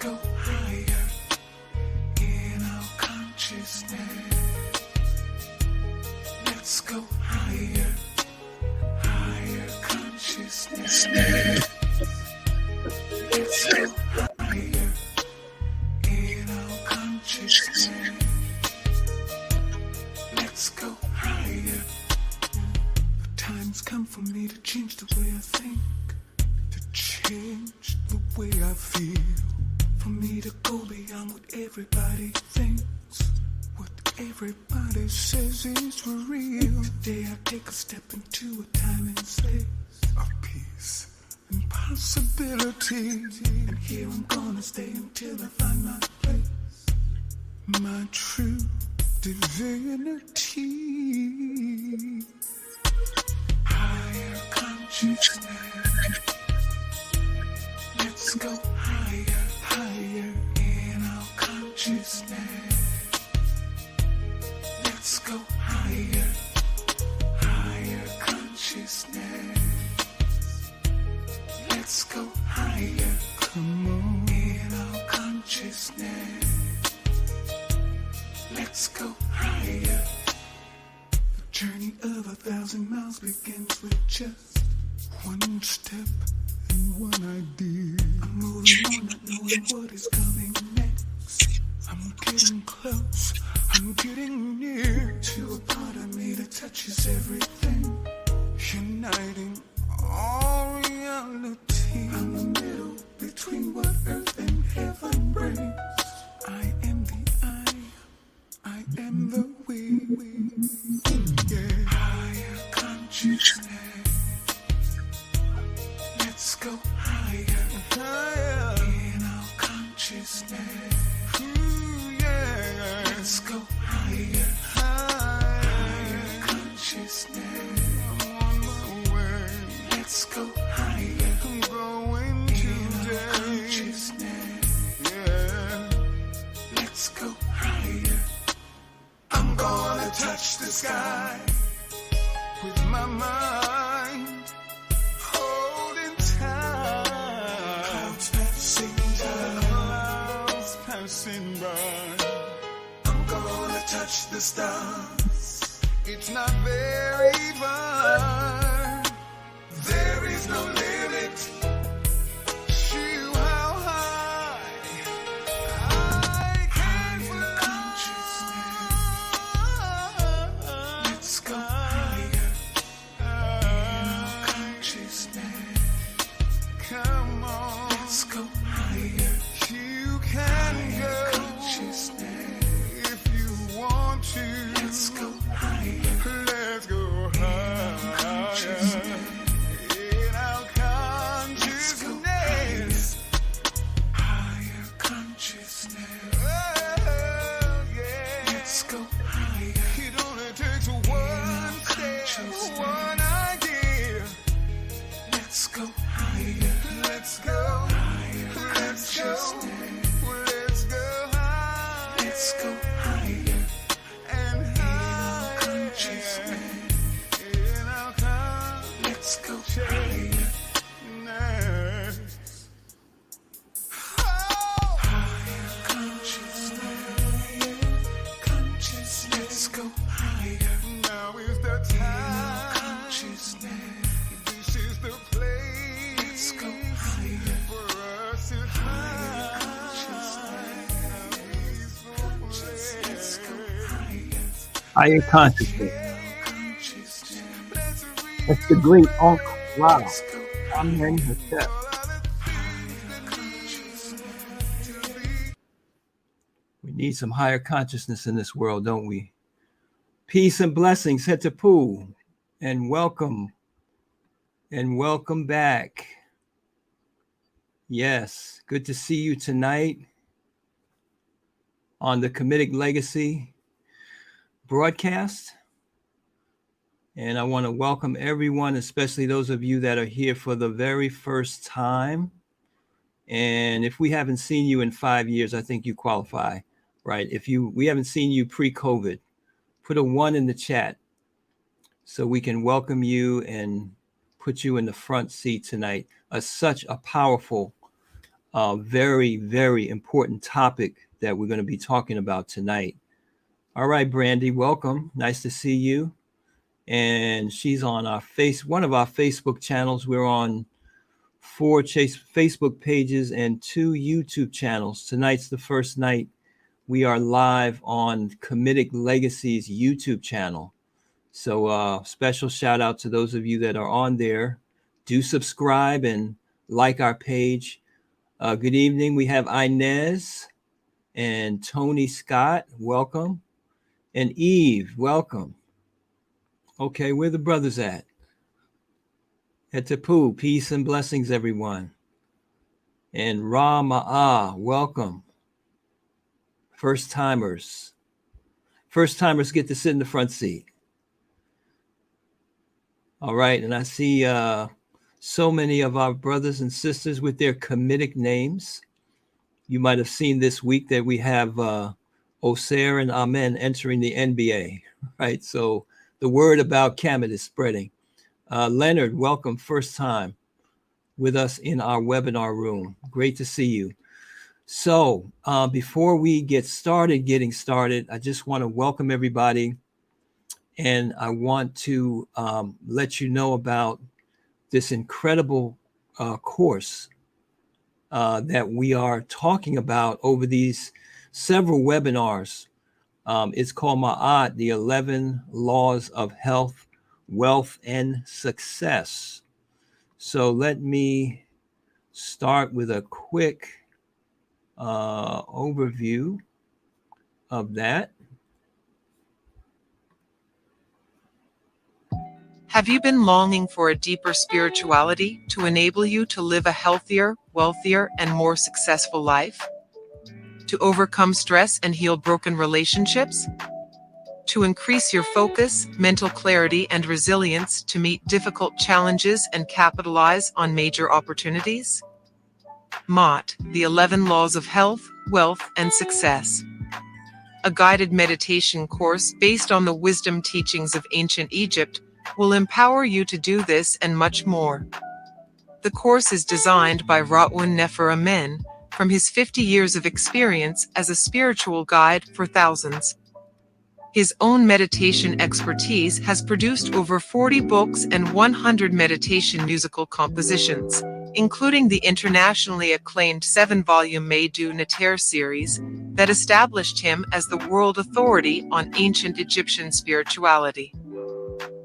go higher in our consciousness. Let's go higher, higher consciousness. Let's go higher in our consciousness. Let's go higher. The time's come for me to change the way I think, to change the way I feel, for me to go beyond what everybody thinks, what everybody says is real. Today I take a step into a time and space of peace and possibility, and here I'm gonna stay until I find my place, my true divinity. Higher consciousness. Let's go higher, higher in our consciousness. Let's go higher, higher consciousness. Let's go higher, come on, in our consciousness. Let's go higher. The journey of 1,000 miles begins with just one step and one idea. I'm moving on, not knowing what is coming next. I'm getting close, I'm getting near to a part of me that touches everything, uniting all reality. I'm the middle between what earth and heaven brings. I am the I am the we. Yeah. Higher consciousness. Let's go higher, higher in our consciousness. Ooh, yeah. Let's go higher, higher consciousness. I'm on my way. Let's go higher. I'm going today. Consciousness. Yeah. Let's go higher. I'm gonna touch the sky with my mind, holding tight. Clouds passing by, clouds passing by. I'm gonna touch the stars. It's not very far. There is no limit to how high I can fly. Let's go higher in our consciousness. Come on, let's go higher. You can go consciousness if you want to. Let's go higher. Let's go higher in our consciousness. Higher consciousness. Oh, yeah. Let's go higher. It only takes one step, one idea. Let's go higher. Let's go higher. Let's go. Let's go higher. Let's go higher and higher. Consciousness. In our consciousness. Let's go higher. Higher consciousness. Consciousness. Let's go higher. Now is the time. Consciousness. This is the place. Let's go higher for us to higher consciousness. Let's go higher. Higher consciousness. Consciousness. That's the great Uncle Wow. Let's go Un Nefer. We need some higher consciousness in this world, don't we? Peace and blessings, Hetapu, and welcome back. Yes, good to see you tonight on the Kamitic Legacy broadcast. And I want to welcome everyone, especially those of you that are here for the very first time. And if we haven't seen you in 5 years, I think you qualify, right? We haven't seen you pre-COVID, put a 1 in the chat so we can welcome you and put you in the front seat tonight. Such a powerful Very, very important topic that we're going to be talking about tonight. All right, Brandy, welcome. Nice to see you. And she's on one of our Facebook channels. We're on 4 Facebook pages and 2 YouTube channels. Tonight's the first night we are live on Kamitic Legacy's YouTube channel. So special shout out to those of you that are on there. Do subscribe and like our page. Good evening. We have Inez and Tony Scott. Welcome. And Eve, welcome. Okay, where the brothers at? Etapu, peace and blessings, everyone. And Ra Ma'ah, welcome. First timers. First timers get to sit in the front seat. All right, and I see so many of our brothers and sisters with their Kamitic names. You might have seen this week that we have Oser and Amen entering the NBA, right? So the word about Kamit is spreading. Leonard, welcome, first time with us in our webinar room. Great to see you. So before we getting started, I just want to welcome everybody. And I want to let you know about this incredible course that we are talking about over these several webinars. It's called Maat, the 11 Laws of Health, Wealth, and Success. So let me start with a quick overview of that. Have you been longing for a deeper spirituality to enable you to live a healthier, wealthier, and more successful life? To overcome stress and heal broken relationships? To increase your focus, mental clarity, and resilience to meet difficult challenges and capitalize on major opportunities? Maat, the 11 Laws of Health, Wealth, and Success. A guided meditation course based on the wisdom teachings of ancient Egypt will empower you to do this and much more. The course is designed by Un Nefer Amen from his 50 years of experience as a spiritual guide for thousands. His own meditation expertise has produced over 40 books and 100 meditation musical compositions, including the internationally acclaimed 7-volume Metu Neter series that established him as the world authority on ancient Egyptian spirituality.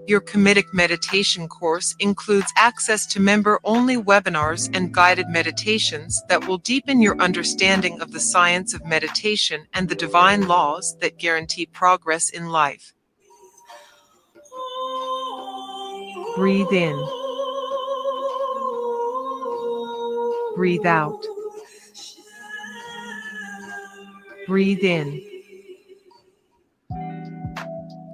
Your Kamitic Meditation course includes access to member-only webinars and guided meditations that will deepen your understanding of the science of meditation and the divine laws that guarantee progress in life. Breathe in. Breathe out. Breathe in.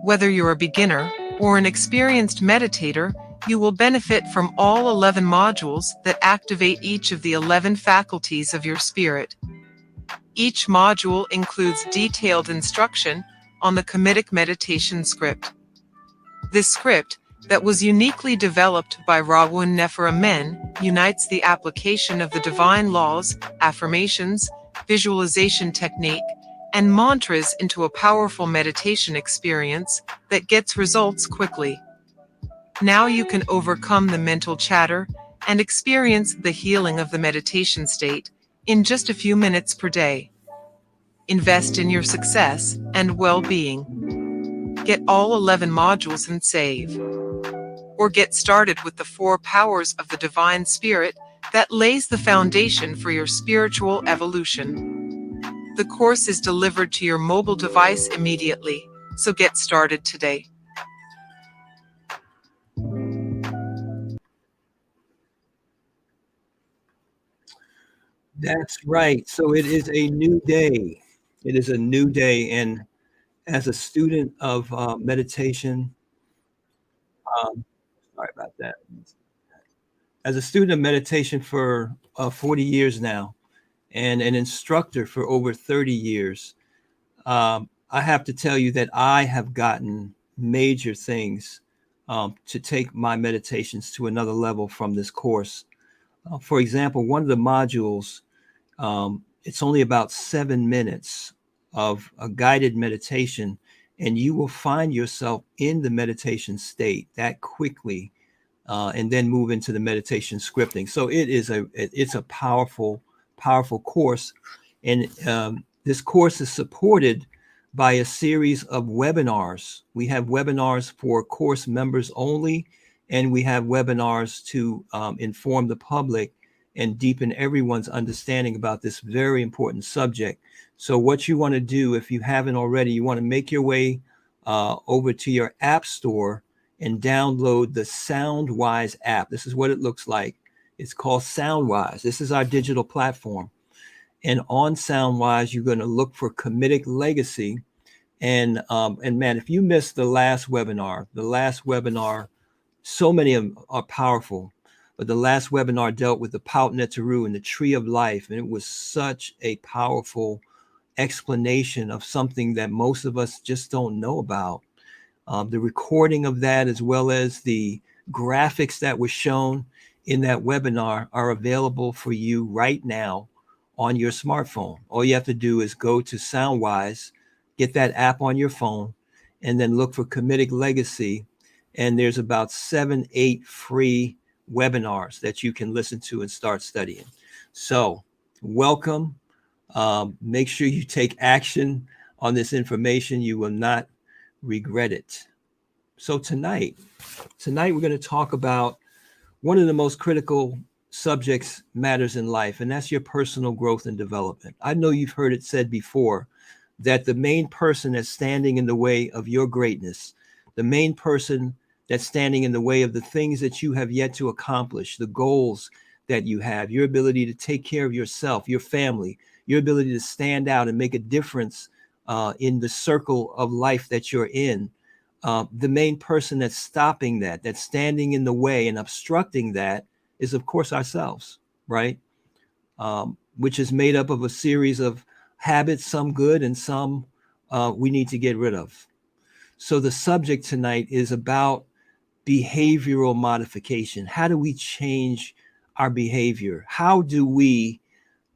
Whether you're a beginner or an experienced meditator, you will benefit from all 11 modules that activate each of the 11 faculties of your spirit. Each module includes detailed instruction on the Kamitic Meditation script. This script, that was uniquely developed by Un Nefer Amen, unites the application of the divine laws, affirmations, visualization technique, and mantras into a powerful meditation experience that gets results quickly. Now you can overcome the mental chatter and experience the healing of the meditation state in just a few minutes per day. Invest in your success and well-being. Get all 11 modules and save. Or get started with the 4 powers of the Divine Spirit that lays the foundation for your spiritual evolution. The course is delivered to your mobile device immediately, so get started today. That's right. So it is a new day. It is a new day. And as a student of meditation, sorry about that. As a student of meditation for 40 years now, and an instructor for over 30 years, I have to tell you that I have gotten major things to take my meditations to another level from this course. For example, one of the modules It's only about 7 minutes of a guided meditation, and you will find yourself in the meditation state that quickly, and then move into the meditation scripting. So it's a powerful course, and this course is supported by a series of webinars. We have webinars for course members only, and we have webinars to inform the public and deepen everyone's understanding about this very important subject. So what you want to do, if you haven't already, you want to make your way over to your app store and download the SoundWise app. This is what it looks like. It's called SoundWise. This is our digital platform. And on SoundWise, you're going to look for Kamitic Legacy. And man, if you missed the last webinar, so many of them are powerful. But the last webinar dealt with the Metu Neter and the tree of life. And it was such a powerful explanation of something that most of us just don't know about. The recording of that, as well as the graphics that were shown in that webinar, are available for you right now on your smartphone. All you have to do is go to SoundWise, get that app on your phone, and then look for Kamitic Legacy. And there's about 7-8 free webinars that you can listen to and start studying. So welcome. Make sure you take action on this information. You will not regret it. So tonight we're going to talk about one of the most critical matters in life, and that's your personal growth and development. I know you've heard it said before that the main person that's standing in the way of your greatness, the main person that's standing in the way of the things that you have yet to accomplish, the goals that you have, your ability to take care of yourself, your family, your ability to stand out and make a difference in the circle of life that you're in. The main person that's stopping that's standing in the way and obstructing that is, of course, ourselves, right? Which is made up of a series of habits, some good and some we need to get rid of. So the subject tonight is about behavioral modification. How do we change our behavior? How do we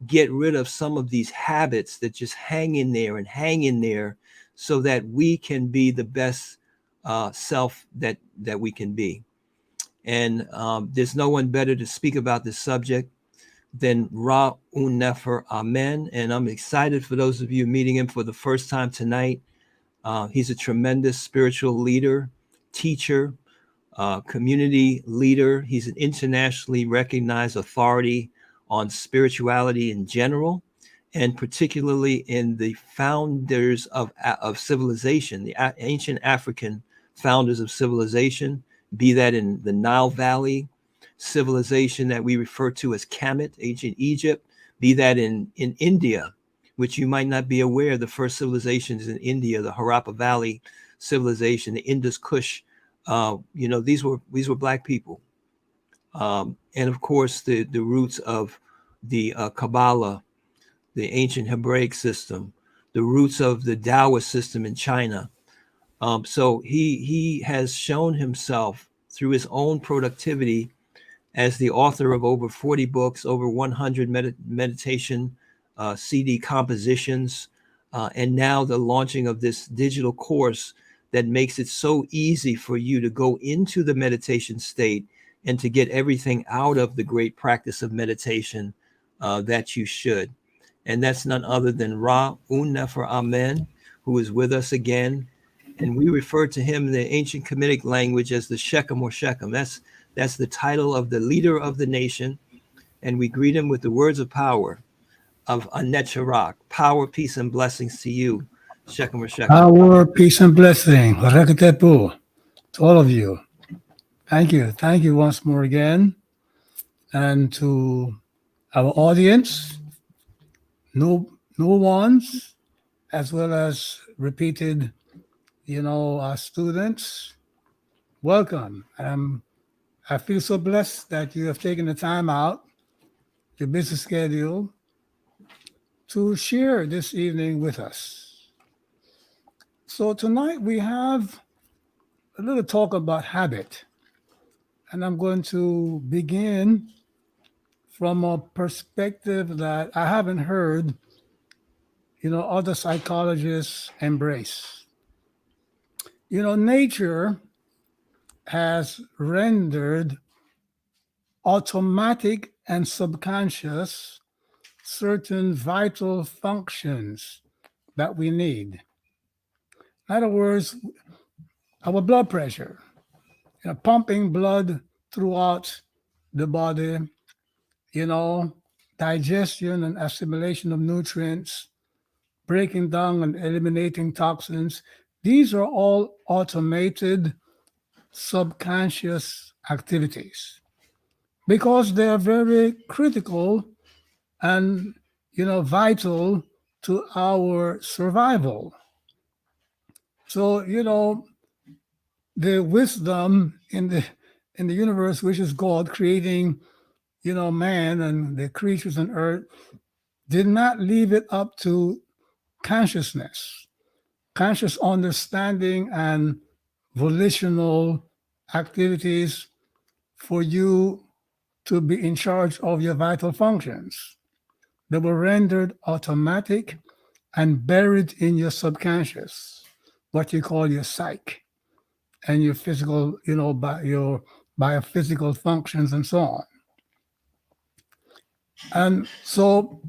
get rid of some of these habits that just hang in there so that we can be the best self that we can be? And there's no one better to speak about this subject than Un Nefer Amen. And I'm excited for those of you meeting him for the first time tonight. He's a tremendous spiritual leader, teacher, community leader. He's an internationally recognized authority on spirituality in general, and particularly in the founders of civilization, the ancient African founders of civilization, be that in the Nile Valley civilization that we refer to as Kemet, ancient Egypt, be that in India, which you might not be aware, the first civilizations in India, the Harappa Valley civilization, the Indus Kush, these were Black people. And of course, the roots of the Kabbalah, the ancient Hebraic system, the roots of the Taoist system in China. So he has shown himself through his own productivity as the author of over 40 books, over 100 meditation CD compositions, and now the launching of this digital course that makes it so easy for you to go into the meditation state and to get everything out of the great practice of meditation that you should. And that's none other than Un Nefer Amen, who is with us again. And we refer to him in the ancient Kamitic language as the Shechem or Shechem. That's the title of the leader of the nation. And we greet him with the words of power of Un Neter. Power, peace, and blessings to you, Shechem or Shechem. Power, peace, and blessing. Rakatepu to all of you. Thank you. Thank you once more again. And to our audience, new ones, as well as repeated, our students, welcome. I feel so blessed that you have taken the time out, your busy schedule, to share this evening with us. So tonight we have a little talk about habit. And I'm going to begin from a perspective that I haven't heard, other psychologists embrace. Nature has rendered automatic and subconscious certain vital functions that we need. In other words, our blood pressure, pumping blood throughout the body, digestion and assimilation of nutrients, breaking down and eliminating toxins. These are all automated subconscious activities because they are very critical and vital to our survival. So the wisdom in the universe, which is God creating man and the creatures on earth, did not leave it up to consciousness, conscious understanding and volitional activities for you to be in charge of your vital functions. They were rendered automatic and buried in your subconscious, what you call your psyche, and your physical, your biophysical functions and so on. And so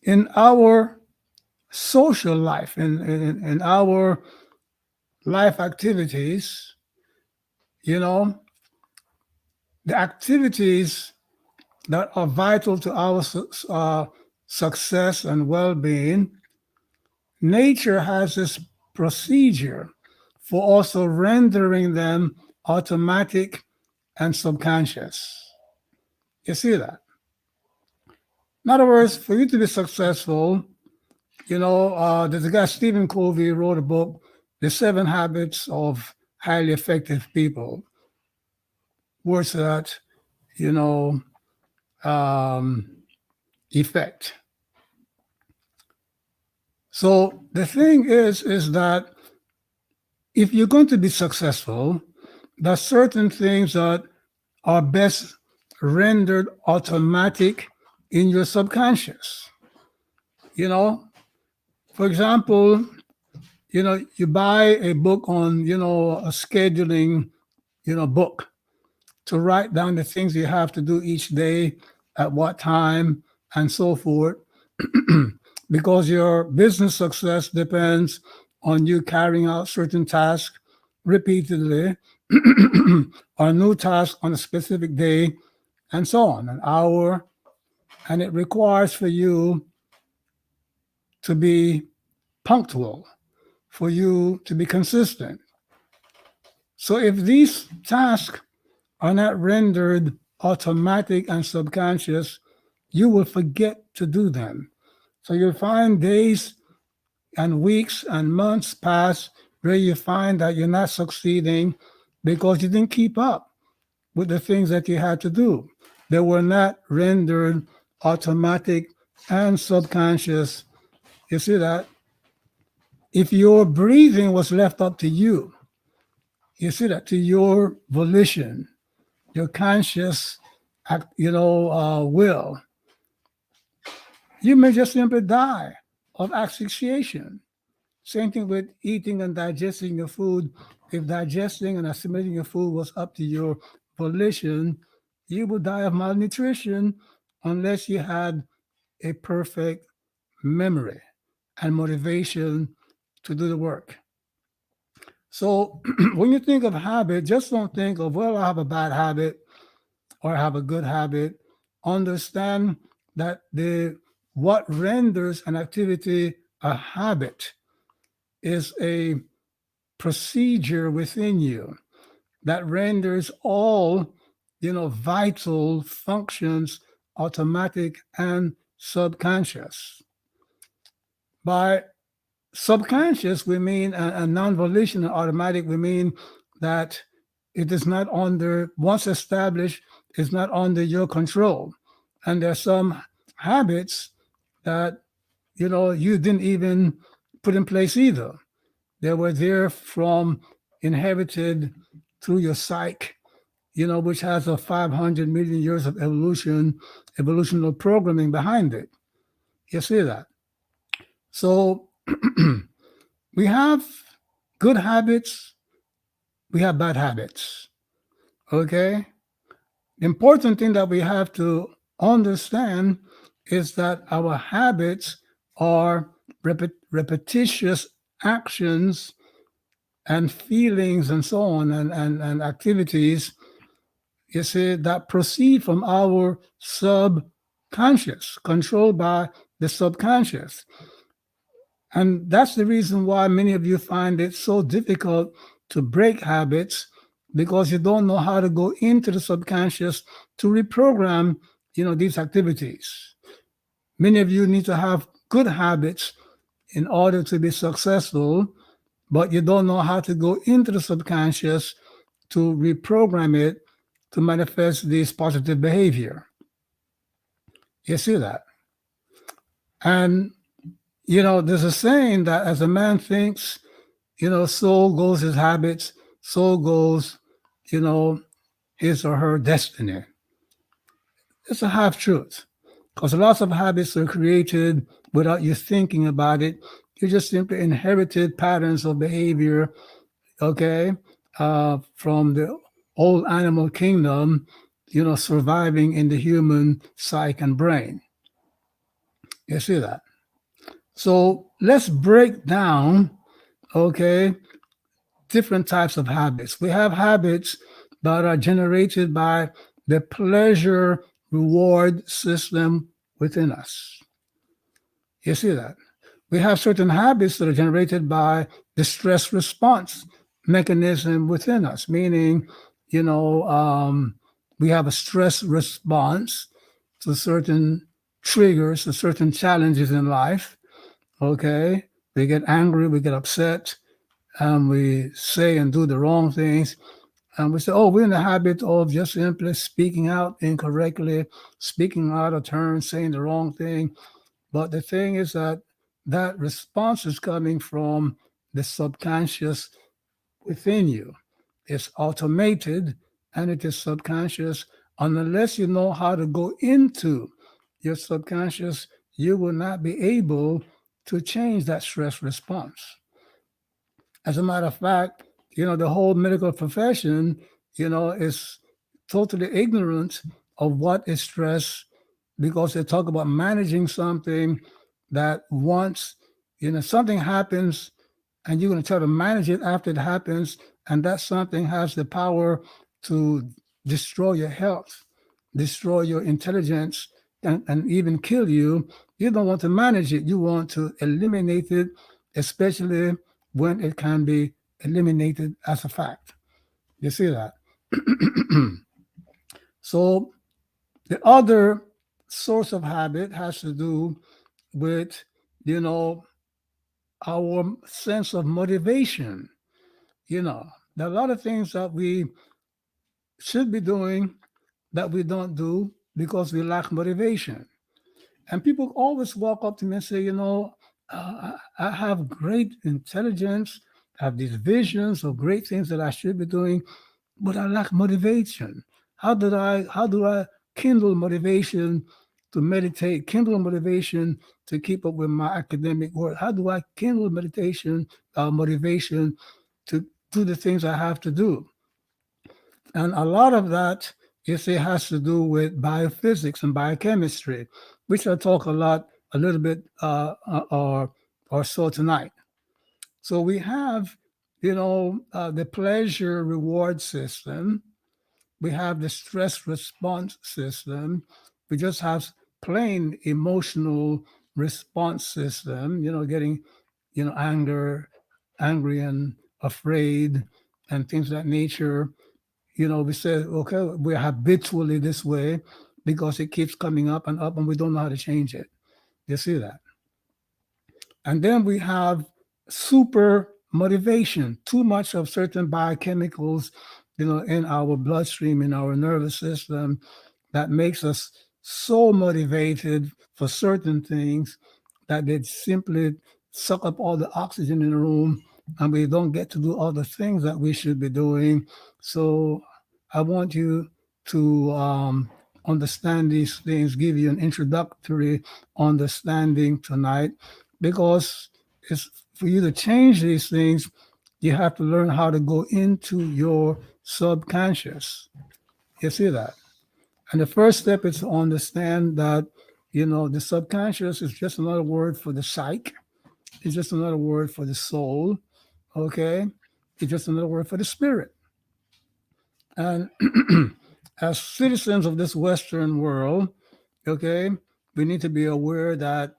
in our social life, in our life activities, the activities that are vital to our success and well-being, nature has this procedure for also rendering them automatic and subconscious. You see that? In other words, for you to be successful, there's a guy, Stephen Covey, wrote a book, The 7 Habits of Highly Effective People. Words that, effect. So the thing is that if you're going to be successful, there are certain things that are best rendered automatic in your subconscious. For example, you buy a book on, a scheduling, book to write down the things you have to do each day, at what time, and so forth, because your business success depends on you carrying out certain tasks repeatedly, or new tasks on a specific day, and so on, an hour, and it requires for you to be punctual, for you to be consistent. So if these tasks are not rendered automatic and subconscious, you will forget to do them. So you'll find days and weeks and months pass where you find that you're not succeeding because you didn't keep up with the things that you had to do. They were not rendered automatic and subconscious. You see that? If your breathing was left up to you, you see that, to your volition, your conscious, will, you may just simply die of asphyxiation. Same thing with eating and digesting your food. If digesting and assimilating your food was up to your volition, you would die of malnutrition unless you had a perfect memory and motivation to do the work. So when you think of habit, just don't think of, well, I have a bad habit or I have a good habit. Understand that what renders an activity a habit is a procedure within you that renders all, vital functions automatic and subconscious. By subconscious, we mean a non-volitional automatic, we mean that it is not under, once established, it's not under your control. And there are some habits that, you didn't even put in place either. They were there from inherited through your psyche, which has a 500 million years of evolutional programming behind it. You see that? So we have good habits, we have bad habits. Okay? The important thing that we have to understand is that our habits are repetitious actions and feelings and so on and activities, you see, that proceed from our subconscious, controlled by the subconscious. And that's the reason why many of you find it so difficult to break habits, because you don't know how to go into the subconscious to reprogram, these activities. Many of you need to have good habits in order to be successful, but you don't know how to go into the subconscious to reprogram it to manifest this positive behavior. You see that? And, there's a saying that as a man thinks, so goes his habits, so goes, his or her destiny. It's a half truth, because lots of habits are created without you thinking about it. You just simply inherited patterns of behavior, okay, from the old animal kingdom, surviving in the human psyche and brain. You see that? So let's break down, okay, different types of habits. We have habits that are generated by the pleasure reward system within us. You see that? We have certain habits that are generated by the stress response mechanism within us, meaning, we have a stress response to certain triggers, to certain challenges in life. Okay, we get angry, we get upset, and we say and do the wrong things. And we say, oh, we're in the habit of just simply speaking out incorrectly, speaking out of turn, saying the wrong thing. But the thing is that response is coming from the subconscious within you. It's automated and it is subconscious. And unless you know how to go into your subconscious, you will not be able to change that stress response. As a matter of fact, the whole medical profession, is totally ignorant of what is stress, because they talk about managing something that once, something happens and you're going to try to manage it after it happens, and that something has the power to destroy your health, destroy your intelligence, and even kill you. You don't want to manage it. You want to eliminate it, especially when it can be eliminated as a fact. You see that? So the other source of habit has to do with, our sense of motivation. There are a lot of things that we should be doing that we don't do because we lack motivation. And people always walk up to me and say, I have great intelligence, I have these visions of great things that I should be doing, but I lack motivation. How do I kindle motivation to meditate, kindle motivation to keep up with my academic work? How do I kindle motivation to do the things I have to do? And a lot of that, you see, has to do with biophysics and biochemistry, which I'll talk a little bit or so tonight. So we have, the pleasure reward system. We have the stress response system. We just have plain emotional response system, getting, angry and afraid and things of that nature. We say, okay, we're habitually this way because it keeps coming up and we don't know how to change it. You see that? And then we have super motivation, too much of certain biochemicals, in our bloodstream, in our nervous system, that makes us so motivated for certain things that they simply suck up all the oxygen in the room and we don't get to do all the things that we should be doing. So I want you to understand these things, give you an introductory understanding tonight, because it's for you to change these things, you have to learn how to go into your subconscious. You see that? And the first step is to understand that, the subconscious is just another word for the psyche. It's just another word for the soul. Okay. It's just another word for the spirit. And as citizens of this Western world, okay, we need to be aware that,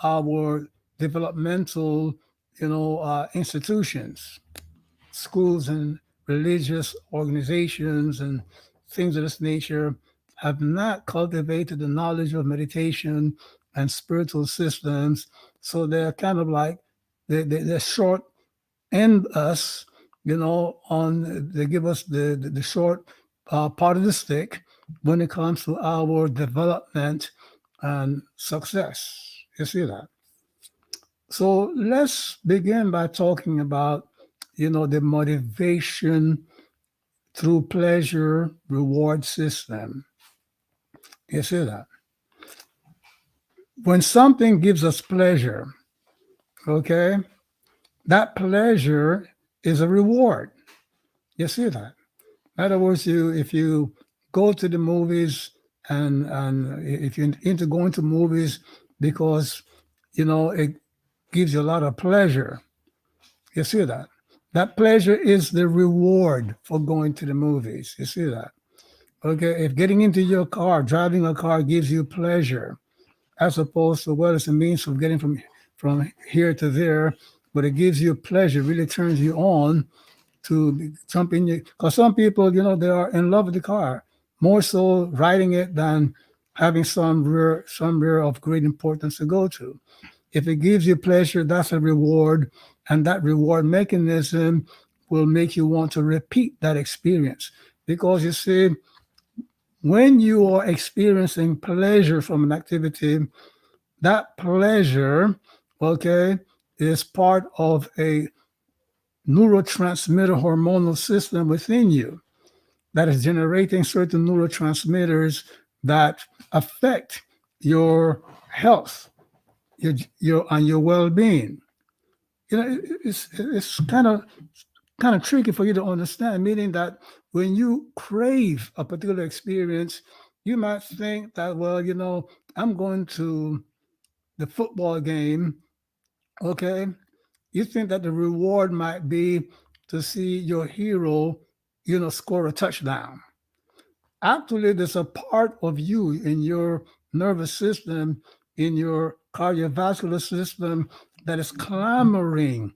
our developmental, institutions, schools and religious organizations and things of this nature have not cultivated the knowledge of meditation and spiritual systems. So they're kind of like, they're short end us, on they give us the short part of the stick when it comes to our development and success. You see that? So let's begin by talking about, the motivation through pleasure reward system. You see that? When something gives us pleasure, okay, that pleasure is a reward. You see that? In other words, if you go to the movies and if you're into going to movies because it gives you a lot of pleasure, you see that? That pleasure is the reward for going to the movies. You see that? Okay, if getting into your car, driving a car gives you pleasure, as opposed to it's a means of getting from here to there, but it gives you pleasure, really turns you on to jump in. Because some people, they are in love with the car, more so riding it than having somewhere of great importance to go to. If it gives you pleasure, that's a reward, and that reward mechanism will make you want to repeat that experience. Because you see, when you are experiencing pleasure from an activity, that pleasure, okay, is part of a neurotransmitter hormonal system within you that is generating certain neurotransmitters that affect your health, your well-being. It's kind of tricky for you to understand, meaning that when you crave a particular experience, you might think that, I'm going to the football game, okay? You think that the reward might be to see your hero, score a touchdown. Actually, there's a part of you in your nervous system, in your cardiovascular system that is clamoring,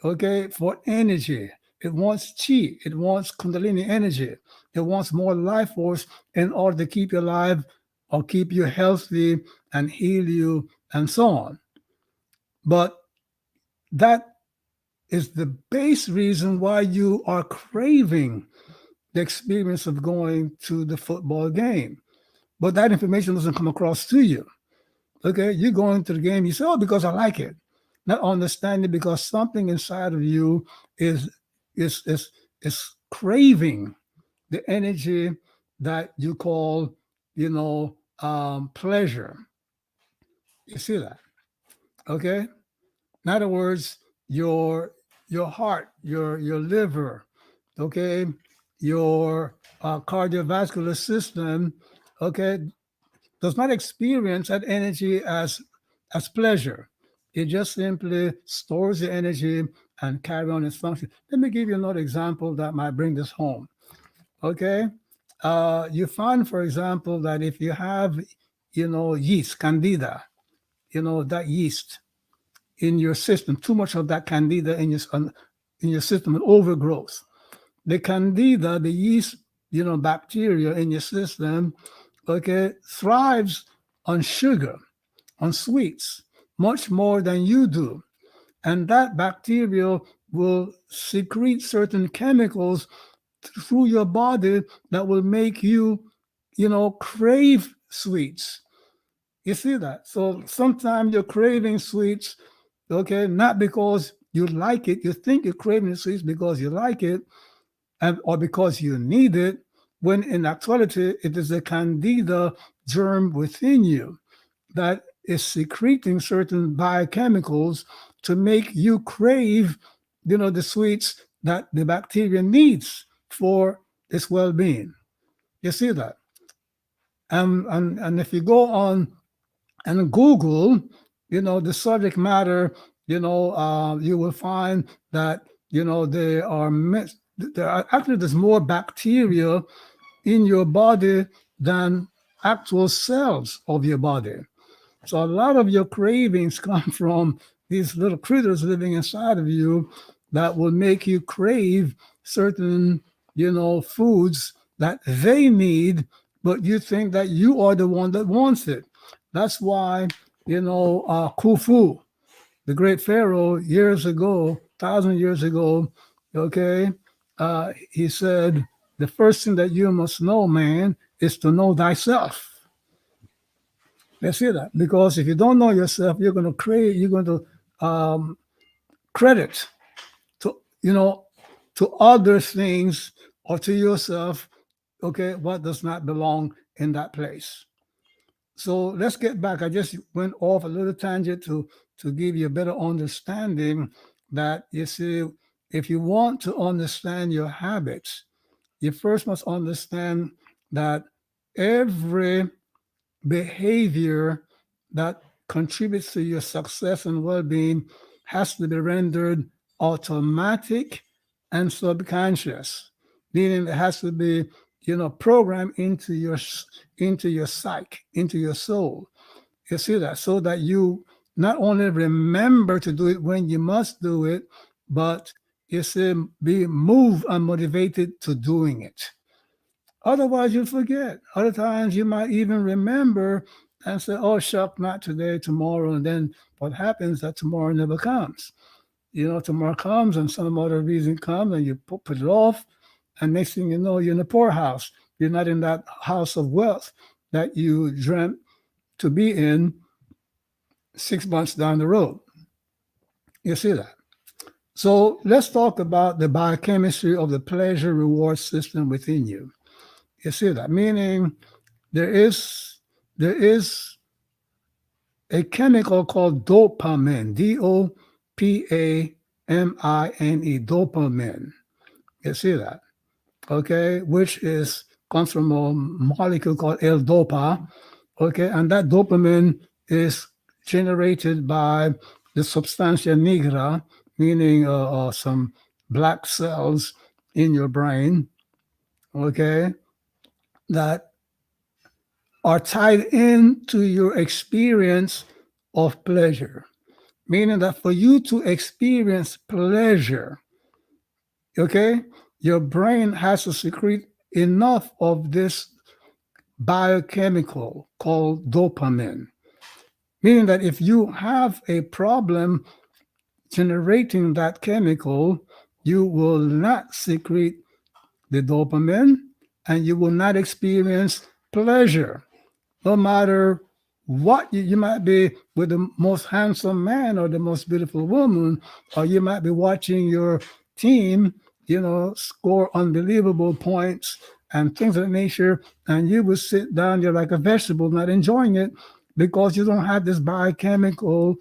okay, for energy. It wants chi, it wants kundalini energy, it wants more life force in order to keep you alive or keep you healthy and heal you and so on. But that is the base reason why you are craving the experience of going to the football game. But that information doesn't come across to you. Okay, you go into the game, you say, oh, because I like it. Not understanding because something inside of you is craving the energy that you call, pleasure. You see that? Okay. In other words, your heart, your liver, okay, your cardiovascular system, okay, does not experience that energy as pleasure. It just simply stores the energy and carry on its function. Let me give you another example that might bring this home. Okay, you find, for example, that if you have, yeast, candida, that yeast in your system, too much of that candida in your system, an overgrowth. The candida, the yeast, bacteria in your system, okay, thrives on sugar, on sweets, much more than you do. And that bacteria will secrete certain chemicals through your body that will make you, crave sweets. You see that? So sometimes you're craving sweets, okay, not because you like it. You think you're craving sweets because you like it. or because you need it, when in actuality it is a candida germ within you that is secreting certain biochemicals to make you crave, the sweets that the bacteria needs for its well-being. You see that? And if you go on and Google, the subject matter, you will find that, there's more bacteria in your body than actual cells of your body. So a lot of your cravings come from these little critters living inside of you that will make you crave certain, foods that they need, but you think that you are the one that wants it. That's why, Khufu, the great pharaoh, years ago, 1,000 years ago, okay, he said, the first thing that you must know, man, is to know thyself. Let's hear that. Because if you don't know yourself, you're going to credit to, to other things or to yourself, okay, what does not belong in that place. So let's get back. I just went off a little tangent to give you a better understanding that, you see, if you want to understand your habits, you first must understand that every behavior that contributes to your success and well-being has to be rendered automatic and subconscious, meaning it has to be, programmed into your psyche, into your soul. You see that? So that you not only remember to do it when you must do it, but you see, be moved and motivated to doing it. Otherwise, you'll forget. Other times, you might even remember and say, oh, shuck, not today, tomorrow. And then what happens that tomorrow never comes. Tomorrow comes and some other reason comes and you put it off. And next thing you know, you're in a poorhouse. You're not in that house of wealth that you dreamt to be in 6 months down the road. You see that? So let's talk about the biochemistry of the pleasure reward system within you. You see that? Meaning there is a chemical called dopamine, dopamine, dopamine. You see that? Okay, which comes from a molecule called L-dopa. Okay, and that dopamine is generated by the substantia nigra, meaning some black cells in your brain. Okay, that are tied into your experience of pleasure, meaning that for you to experience pleasure, okay, your brain has to secrete enough of this biochemical called dopamine, meaning that if you have a problem generating that chemical, you will not secrete the dopamine and you will not experience pleasure. No matter what, you might be with the most handsome man or the most beautiful woman, or you might be watching your team, score unbelievable points and things of that nature, and you will sit down, you're like a vegetable, not enjoying it because you don't have this biochemical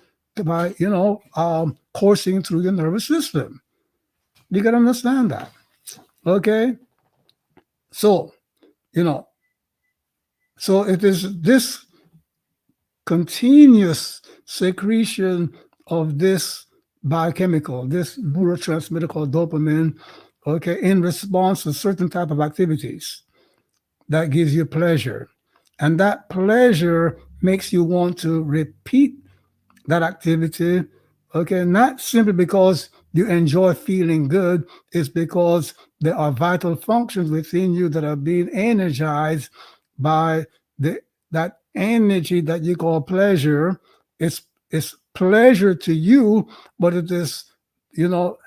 coursing through your nervous system. You can understand that. Okay? So, so it is this continuous secretion of this biochemical, this neurotransmitter called dopamine, okay, in response to certain type of activities that gives you pleasure. And that pleasure makes you want to repeat that activity, okay, not simply because you enjoy feeling good, it's because there are vital functions within you that are being energized by that energy that you call pleasure. It's pleasure to you, but it is,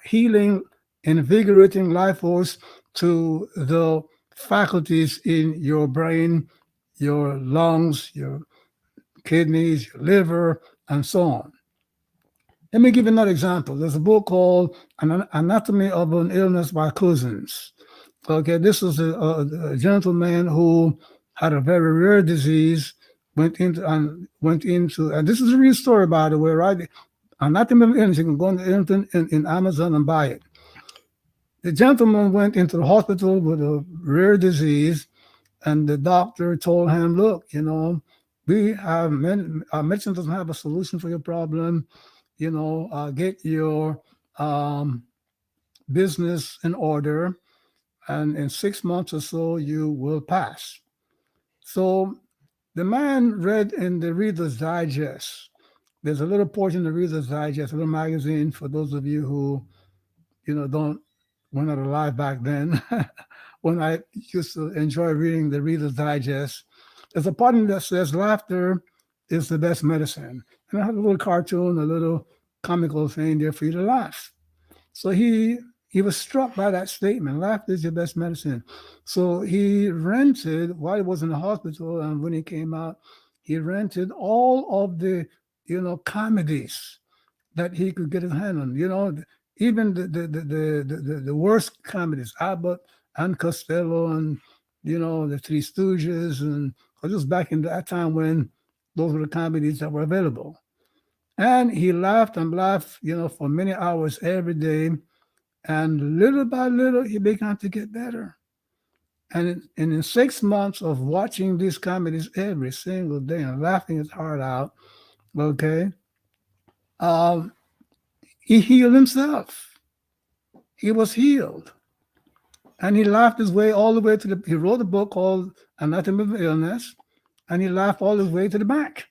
healing, invigorating life force to the faculties in your brain, your lungs, your kidneys, your liver, and so on. Let me give you another example. There's a book called Anatomy of an Illness by Cousins. Okay, this was a gentleman who had a very rare disease, and this is a real story, by the way, right? I'm not the middle illness. You can go on the internet in Amazon and buy it. The gentleman went into the hospital with a rare disease, and the doctor told him, "Look, we have our medicine doesn't have a solution for your problem. Get your business in order, and in 6 months or so, you will pass." So the man read in the Reader's Digest. There's a little portion of the Reader's Digest, a little magazine for those of you who, don't were not alive back then. When I used to enjoy reading the Reader's Digest, there's a part in that says laughter is the best medicine. And I had a little cartoon, a little comical thing there for you to laugh. So he was struck by that statement. Laughter is your best medicine. So he rented, while he was in the hospital, and when he came out, he rented all of the, comedies that he could get his hand on. Even the worst comedies, Abbott and Costello, and the Three Stooges, and just back in that time when those were the comedies that were available. And he laughed and laughed, for many hours every day. And little by little, he began to get better. And in 6 months of watching these comedies every single day and laughing his heart out, okay, he healed himself. He was healed. And he laughed his way all the way he wrote a book called Anatomy of Illness, and he laughed all his way to the back.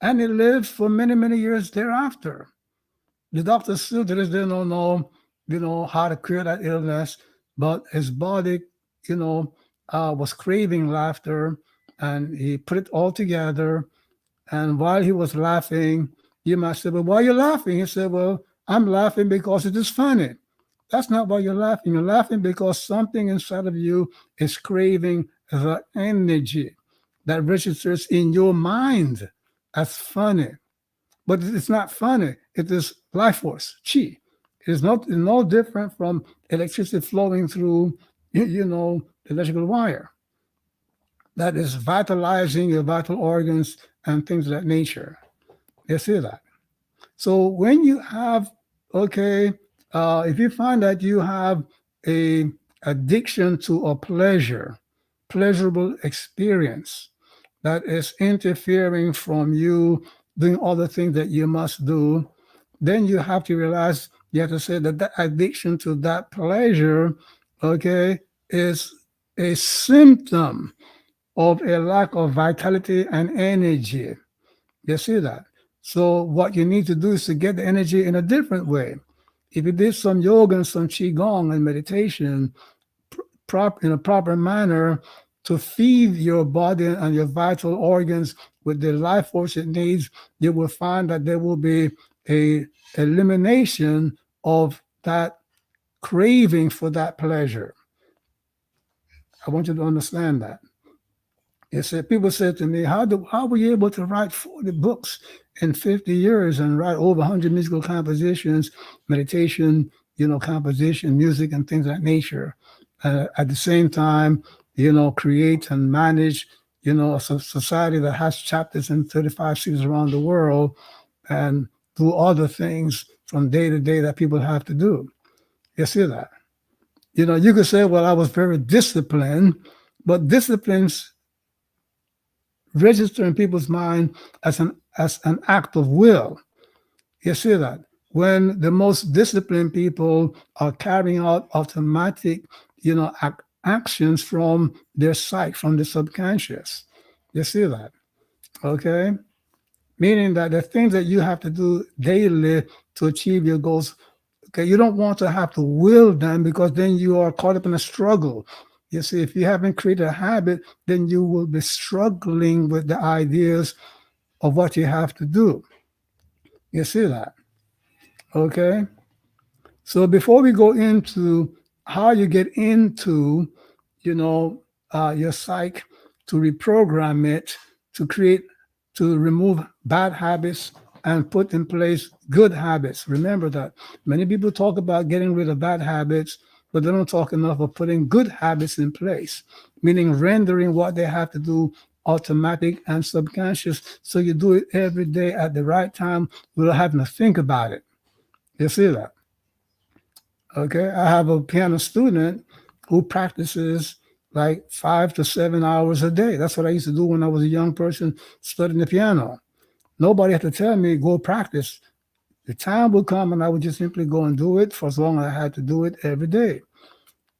And he lived for many, many years thereafter. The doctors still to this day don't know, how to cure that illness, but his body, was craving laughter, and he put it all together. And while he was laughing, you might say, "Well, why are you laughing?" He said, "Well, I'm laughing because it is funny." That's not why you're laughing. You're laughing because something inside of you is craving the energy that registers in your mind as funny. But it's not funny. It is life force, chi. It's no different from electricity flowing through, the electrical wire. That is vitalizing your vital organs and things of that nature. You see that? So when you have, if you find that you have a addiction to a pleasurable experience that is interfering from you doing all the things that you must do, then you have to realize, you have to say that that addiction to that pleasure, is a symptom of a lack of vitality and energy. You see that? So what you need to do is to get the energy in a different way. If you did some yoga and some qigong and meditation in a proper manner to feed your body and your vital organs with the life force it needs, you will find that there will be a elimination of that craving for that pleasure. I want you to understand that. People said to me, how were you able to write 40 books in 50 years and write over 100 musical compositions, meditation, composition, music, and things of that nature? At the same time, create and manage, a society that has chapters in 35 cities around the world, and do other things from day to day that people have to do. You see that? You could say, well, I was very disciplined, but disciplines register in people's mind as an act of will. You see that? When the most disciplined people are carrying out automatic, actions from their psyche, from the subconscious. You see that? Okay? Meaning that the things that you have to do daily to achieve your goals, you don't want to have to will them, because then you are caught up in a struggle. You see, if you haven't created a habit, then you will be struggling with the ideas of what you have to do. You see that? Okay? So before we go into how you get into, your psyche, to reprogram it, to remove bad habits and put in place good habits. Remember that many people talk about getting rid of bad habits, but they don't talk enough of putting good habits in place, meaning rendering what they have to do automatic and subconscious. So you do it every day at the right time without having to think about it. You see that? Okay. I have a piano student who practices like 5 to 7 hours a day. That's what I used to do when I was a young person studying the piano. Nobody had to tell me, go practice. The time would come and I would just simply go and do it for as long as I had to do it every day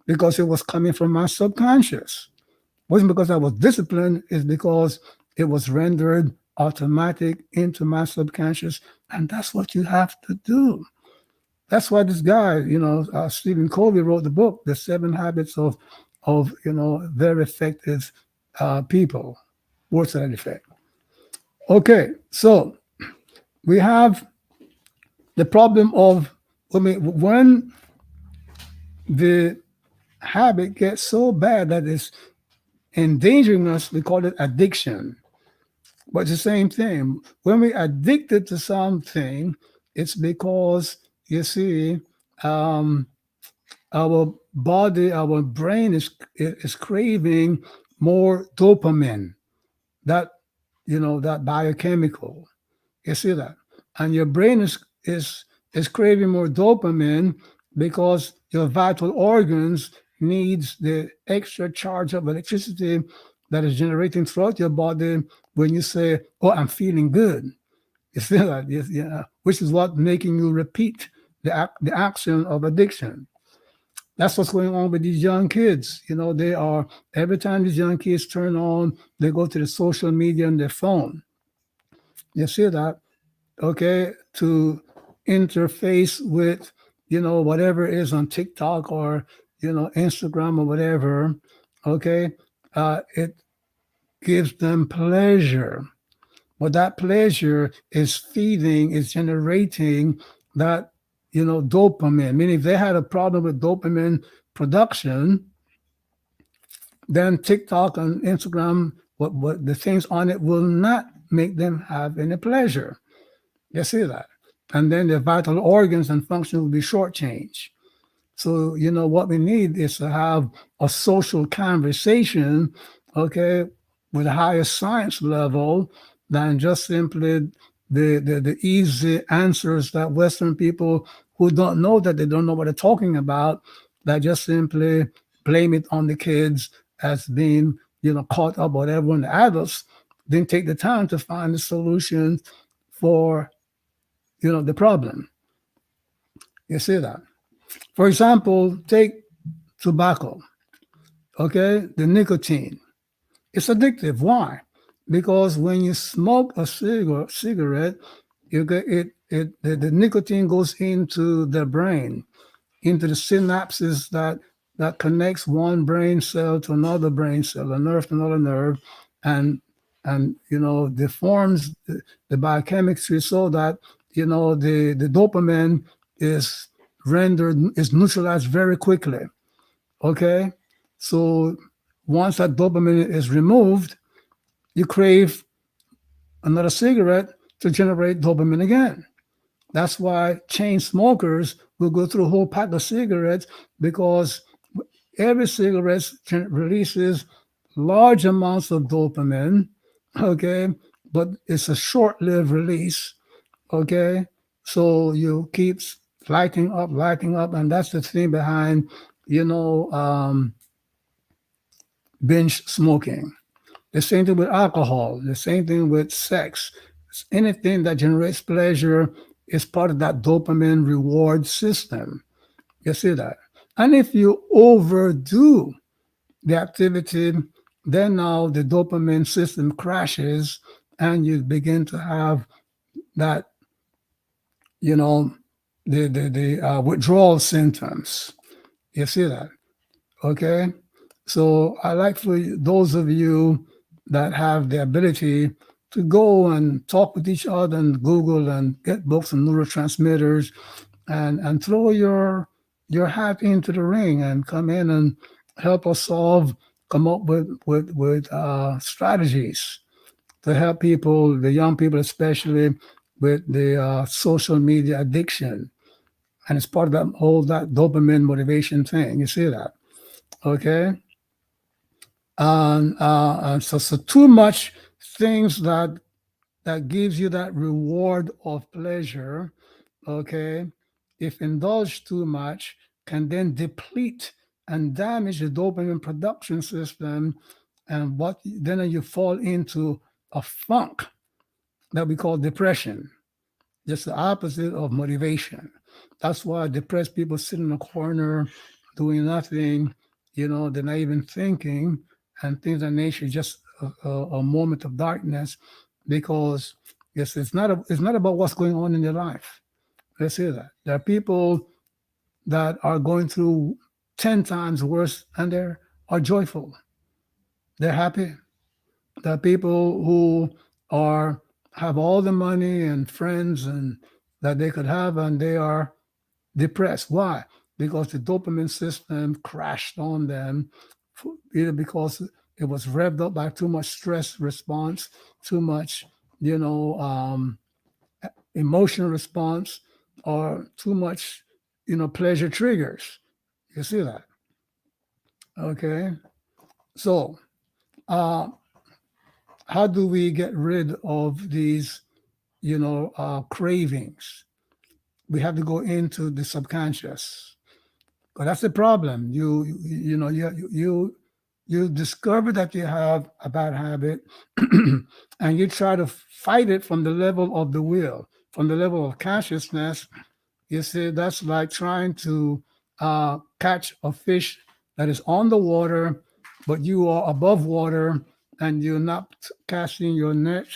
because it was coming from my subconscious. It wasn't because I was disciplined, it's because it was rendered automatic into my subconscious. And that's what you have to do. That's why this guy, Stephen Covey wrote the book, The 7 Habits of very effective people. Words to that effect. Okay, so we have the problem of when the habit gets so bad that it's endangering us, we call it addiction. But it's the same thing. When we're addicted to something, it's because, you see, our body, our brain is craving more dopamine, that biochemical. You see that? And your brain is craving more dopamine because your vital organs needs the extra charge of electricity that is generating throughout your body when you say, "Oh, I'm feeling good." You see that? Yes, yeah. Which is what making you repeat the action of addiction. That's what's going on with these young kids. They are, every time these young kids turn on, they go to the social media on their phone. You see that? Okay, to interface with, whatever is on TikTok or, Instagram or whatever. Okay, it gives them pleasure. But that pleasure is generating that, dopamine. Meaning if they had a problem with dopamine production, then TikTok and Instagram, what the things on it will not make them have any pleasure. You see that? And then their vital organs and function will be shortchanged. So, what we need is to have a social conversation, okay, with a higher science level than just simply the easy answers that Western people who don't know that they don't know what they're talking about, that just simply blame it on the kids as being, caught up, whatever, when the adults didn't take the time to find the solution for, the problem. You see that? For example, take tobacco, okay? The nicotine. It's addictive. Why? Because when you smoke a cigarette, you get the nicotine goes into the brain, into the synapses that connects one brain cell to another brain cell, a nerve to another nerve, and deforms the biochemistry so that the dopamine is neutralized very quickly. Okay, so once that dopamine is removed, you crave another cigarette to generate dopamine again. That's why chain smokers will go through a whole pack of cigarettes, because every cigarette releases large amounts of dopamine, okay, but it's a short-lived release, okay? So you keep lighting up, and that's the thing behind, binge smoking. The same thing with alcohol, the same thing with sex. Anything that generates pleasure is part of that dopamine reward system. You see that? And if you overdo the activity, then now the dopamine system crashes and you begin to have that, the withdrawal symptoms. You see that? Okay? So I like for those of you that have the ability to go and talk with each other and Google and get books on neurotransmitters and throw your hat into the ring and come in and help us come up with strategies to help people, the young people especially, with the social media addiction. And it's part of that dopamine motivation thing. You see that? Okay. And so too much things that gives you that reward of pleasure, okay, if indulged too much, can then deplete and damage the dopamine production system, and then you fall into a funk that we call depression. Just the opposite of motivation. That's why depressed people sit in a corner doing nothing, they're not even thinking, and things of nature, just a moment of darkness, because yes, it's not about what's going on in their life. Let's hear that. There are people that are going through 10 times worse, and they are joyful. They're happy. There are people who have all the money and friends and that they could have, and they are depressed. Why? Because the dopamine system crashed on them, either because it was revved up by too much stress response, too much, emotional response, or too much, pleasure triggers. You see that? Okay. So, how do we get rid of these, cravings? We have to go into the subconscious. But that's the problem. You discover that you have a bad habit, and you try to fight it from the level of the will, from the level of consciousness. You see, that's like trying to catch a fish that is on the water, but you are above water, and you're not casting your net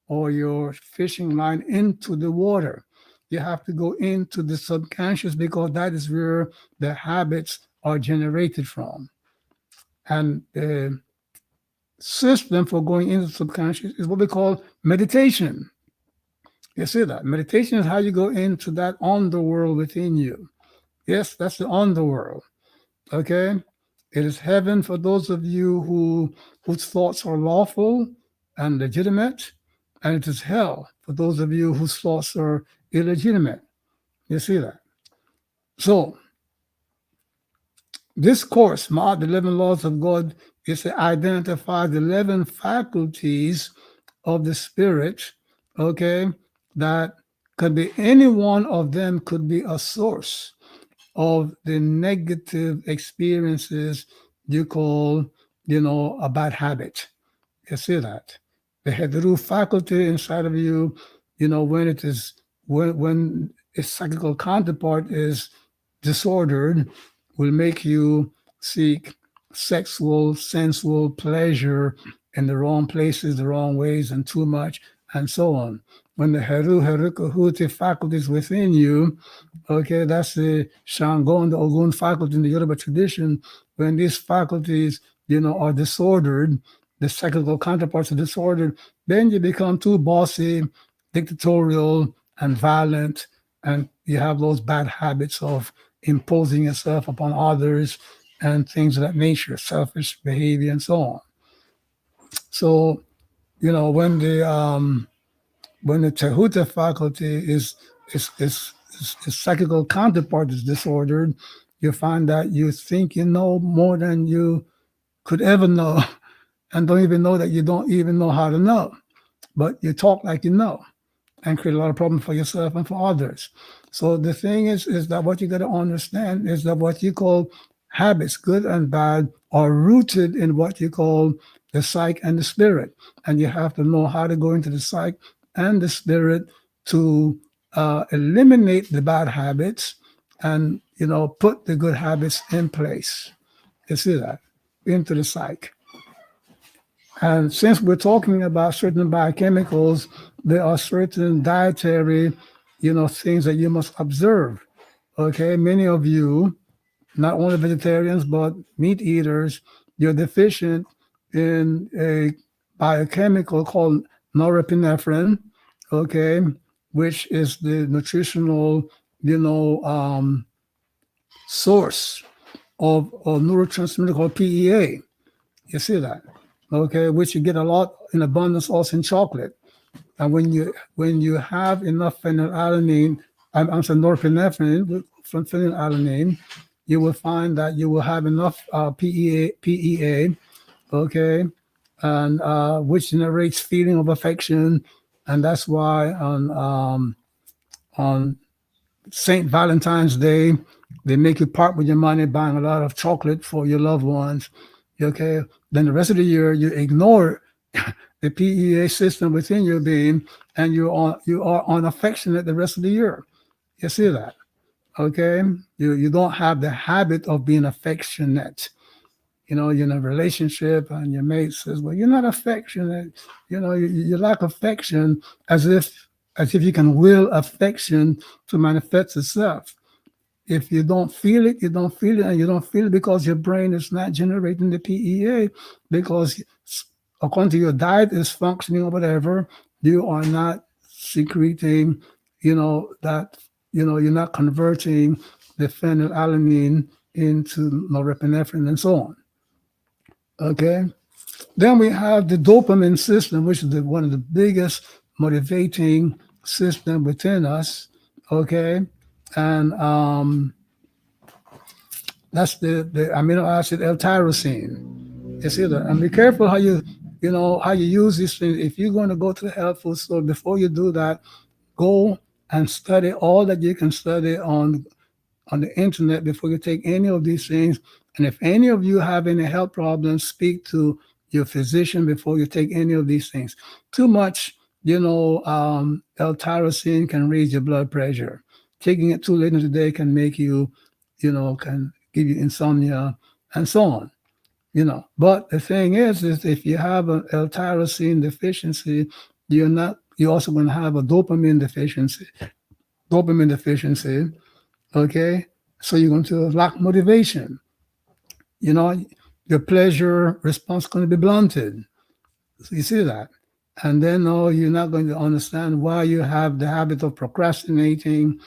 or your fishing line into the water. You have to go into the subconscious, because that is where the habits are generated from. And the system for going into the subconscious is what we call meditation. You see that? Meditation is how you go into that underworld within you. Yes, that's the underworld. Okay? It is heaven for those of you whose thoughts are lawful and legitimate, and it is hell for those of you whose thoughts are illegitimate. You see that? So, this course, Maat, the 11 Laws of God, is to identify the 11 faculties of the Spirit, okay, that could be, any one of them could be a source of the negative experiences you call, a bad habit. You see that? The Hedru faculty inside of you, when its psychical counterpart is disordered, will make you seek sexual, sensual pleasure in the wrong places, the wrong ways, and too much, and so on. When the Herukahuti faculties within you, okay, that's the Shangon, the Ogun faculty in the Yoruba tradition. When these faculties, are disordered, the psychical counterparts are disordered, then you become too bossy, dictatorial, and violent, and you have those bad habits of imposing yourself upon others and things of that nature, selfish behavior, and so on. So, when the Tehuta faculty is psychical counterpart is disordered, you find that you think you know more than you could ever know, and don't even know that you don't even know how to know, but you talk like you know, and create a lot of problems for yourself and for others. So the thing is that what you got to understand is that what you call habits, good and bad, are rooted in what you call the psyche and the spirit. And you have to know how to go into the psyche and the spirit to eliminate the bad habits and, put the good habits in place. You see that? Into the psyche. And since we're talking about certain biochemicals, there are certain dietary, things that you must observe. Okay, many of you, not only vegetarians, but meat eaters, you're deficient in a biochemical called norepinephrine, okay, which is the nutritional, source of a neurotransmitter called PEA. You see that? Okay, which you get a lot in abundance also in chocolate. And when you have enough phenylalanine I'm saying norepinephrine from phenylalanine, you will find that you will have enough PEA, okay, and which generates feeling of affection, and that's why on St. Valentine's Day they make you part with your money buying a lot of chocolate for your loved ones, okay. Then the rest of the year you ignore the PEA system within your being, and you are unaffectionate the rest of the year. You see that? Okay, you don't have the habit of being affectionate. You're in a relationship and your mate says, well, you're not affectionate. You lack affection, as if you can will affection to manifest itself. If you don't feel it, you don't feel it, and you don't feel it because your brain is not generating the PEA, because according to your diet is functioning or whatever, you are not secreting, that, you're not converting the phenylalanine into norepinephrine and so on. Okay. Then we have the dopamine system, which is one of the biggest motivating system within us. Okay. And that's the amino acid L-tyrosine. You see that? And be careful how you use these things. If you're going to go to the health food store, before you do that, go and study all that you can study on the internet before you take any of these things. And if any of you have any health problems, speak to your physician before you take any of these things. Too much, L-tyrosine can raise your blood pressure. Taking it too late in the day can make you, can give you insomnia and so on. But the thing is if you have an L-tyrosine deficiency, you're also going to have a dopamine deficiency. Okay, so you're going to lack motivation. Your pleasure response is going to be blunted. So you see that. And then you're not going to understand why you have the habit of procrastinating,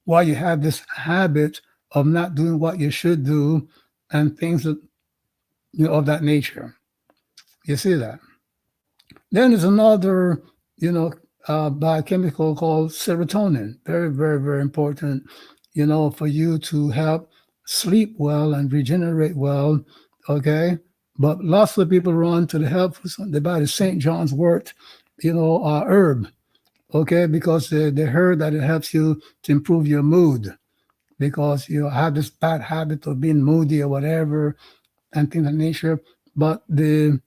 why you have this habit of not doing what you should do, and things of that nature. You see that. Then there's another, biochemical called serotonin. Very, very, very important, for you to help sleep well and regenerate well. Okay. But lots of people run to the health food. They buy the St. John's wort, herb. Okay. Because they heard that it helps you to improve your mood, because you have this bad habit of being moody or whatever and things of nature. But the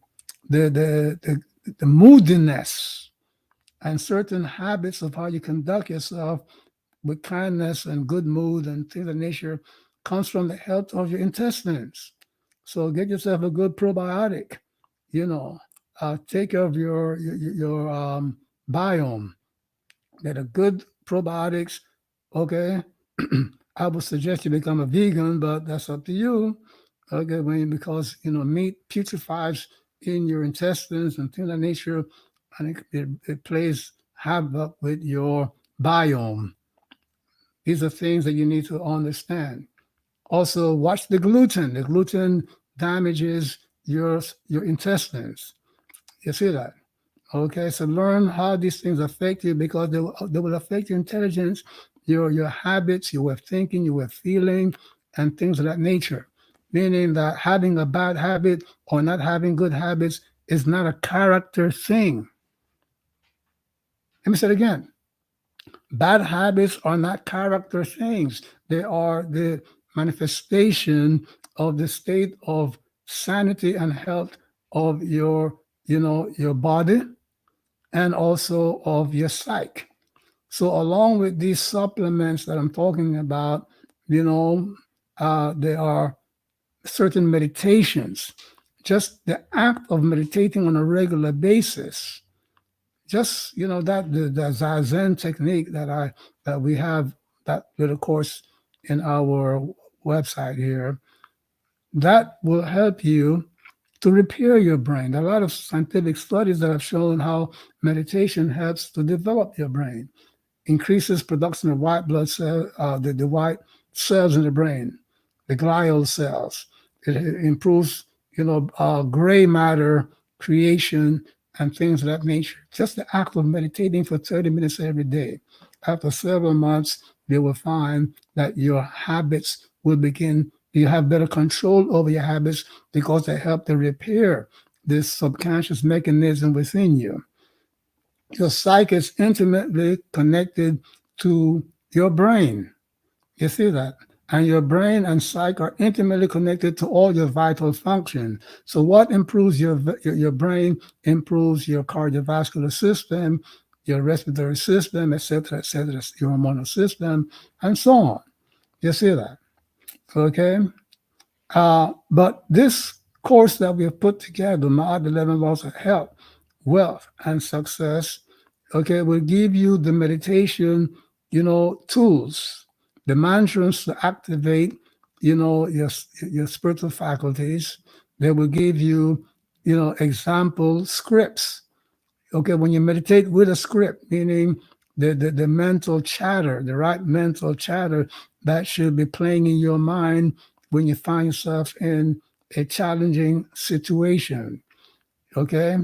moodiness and certain habits of how you conduct yourself with kindness and good mood and things of nature comes from the health of your intestines. So get yourself a good probiotic. Take care of your biome. Get a good probiotics. Okay. I would suggest you become a vegan, but that's up to you. Okay, because meat putrefies in your intestines and things of that nature, and it plays havoc with your biome. These are things that you need to understand. Also, watch the gluten. The gluten damages your intestines. You see that? Okay, so learn how these things affect you, because they will affect your intelligence, your habits, your way of thinking, your way of feeling, and things of that nature. Meaning that having a bad habit or not having good habits is not a character thing. Let me say it again. Bad habits are not character things. They are the manifestation of the state of sanity and health of your body and also of your psyche. So along with these supplements that I'm talking about, there are certain meditations. Just the act of meditating on a regular basis, just that the Zazen technique that we have, that little course in our website here, that will help you to repair your brain. There are a lot of scientific studies that have shown how meditation helps to develop your brain, increases production of white blood cells, the white cells in the brain, the glial cells. It improves, gray matter creation and things of that nature. Just the act of meditating for 30 minutes every day. after several months, they will find that your habits will begin, you have better control over your habits because they help to repair this subconscious mechanism within you. Your psyche is intimately connected to your brain. You see that? And your brain and psyche are intimately connected to all your vital function. So what improves your brain improves your cardiovascular system, your respiratory system, etc., etc., your hormonal system, and so on. You see that? Okay. But this course that we have put together, Maat 11 Laws of Health, Wealth, and Success, okay, will give you the meditation, tools, the mantras to activate, your spiritual faculties. They will give you, example scripts. Okay, when you meditate with a script, meaning the mental chatter, the right mental chatter that should be playing in your mind when you find yourself in a challenging situation. Okay.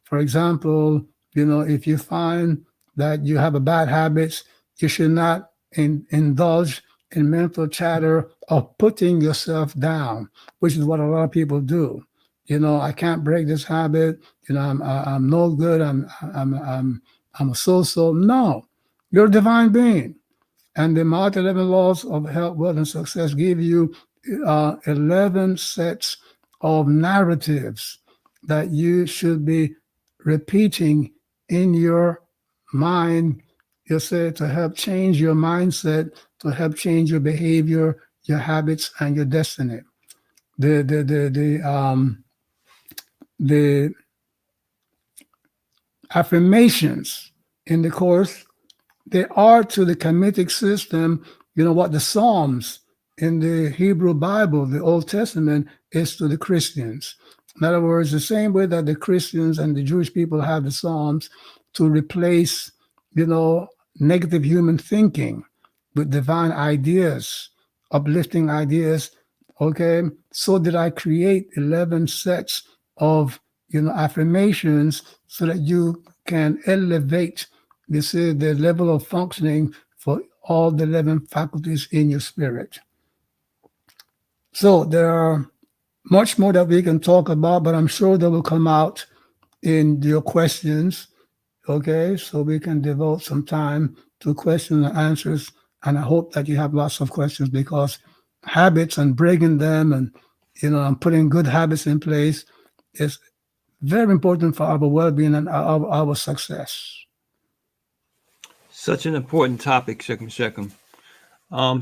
For example, if you find that you have a bad habits, you should not indulge in mental chatter of putting yourself down, which is what a lot of people do. I can't break this habit. I'm no good. I'm a so-so. No, you're a divine being. And the Maat 11 laws of health, wealth, and success give you 11 sets of narratives that you should be repeating in your mind, you say, to help change your mindset, to help change your behavior, your habits, and your destiny. The affirmations in the course, they are to the Kamitic system, what the Psalms in the Hebrew Bible, the Old Testament, is to the Christians. In other words, the same way that the Christians and the Jewish people have the Psalms to replace, negative human thinking with divine ideas, uplifting ideas. Okay, so did I create 11 sets of, affirmations so that you can elevate the level of functioning for all the 11 faculties in your spirit. So there are much more that we can talk about, but I'm sure they will come out in your questions. Okay, so we can devote some time to questions and answers. And I hope that you have lots of questions, because habits and breaking them and putting good habits in place is very important for our well-being and our success. Such an important topic, Shekum Shekum.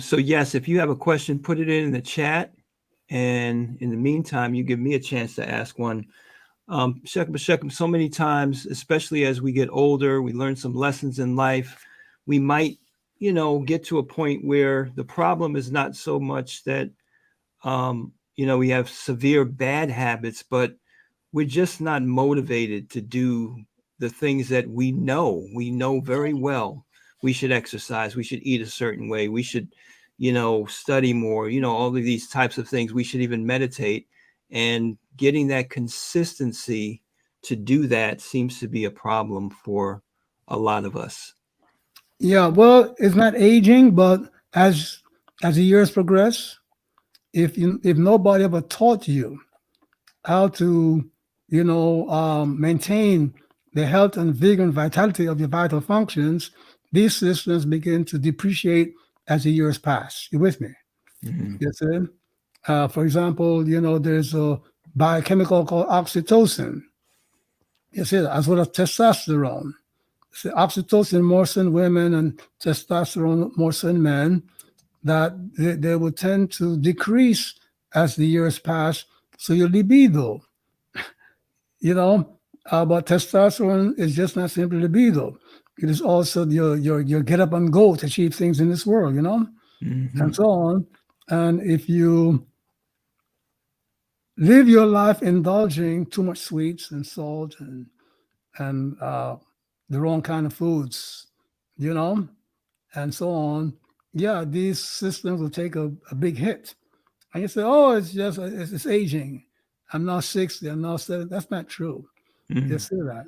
So yes, if you have a question, put it in the chat. And in the meantime, you give me a chance to ask one. Shekum Shekum, so many times, especially as we get older, we learn some lessons in life. We might, get to a point where the problem is not so much that, we have severe bad habits, but we're just not motivated to do the things that we know very well. We should exercise. We should eat a certain way. We should, study more, all of these types of things. We should even meditate, and getting that consistency to do that seems to be a problem for a lot of us. Yeah, well, it's not aging, but as the years progress, if nobody ever taught you how to, maintain the health and vigor and vitality of your vital functions, these systems begin to depreciate as the years pass. You with me? Mm-hmm. You see? For example, there's a biochemical called oxytocin. You see, as well as testosterone. So oxytocin more so in women and testosterone more so in men, that they will tend to decrease as the years pass. So your libido, but testosterone is just not simply libido. It is also your get up and go to achieve things in this world, Mm-hmm. and so on. And if you live your life indulging too much sweets and salt and the wrong kind of foods, and so on, yeah, these systems will take a big hit. And you say, oh, it's aging. I'm now 60, I'm now 70. That's not true. Mm-hmm. You see that.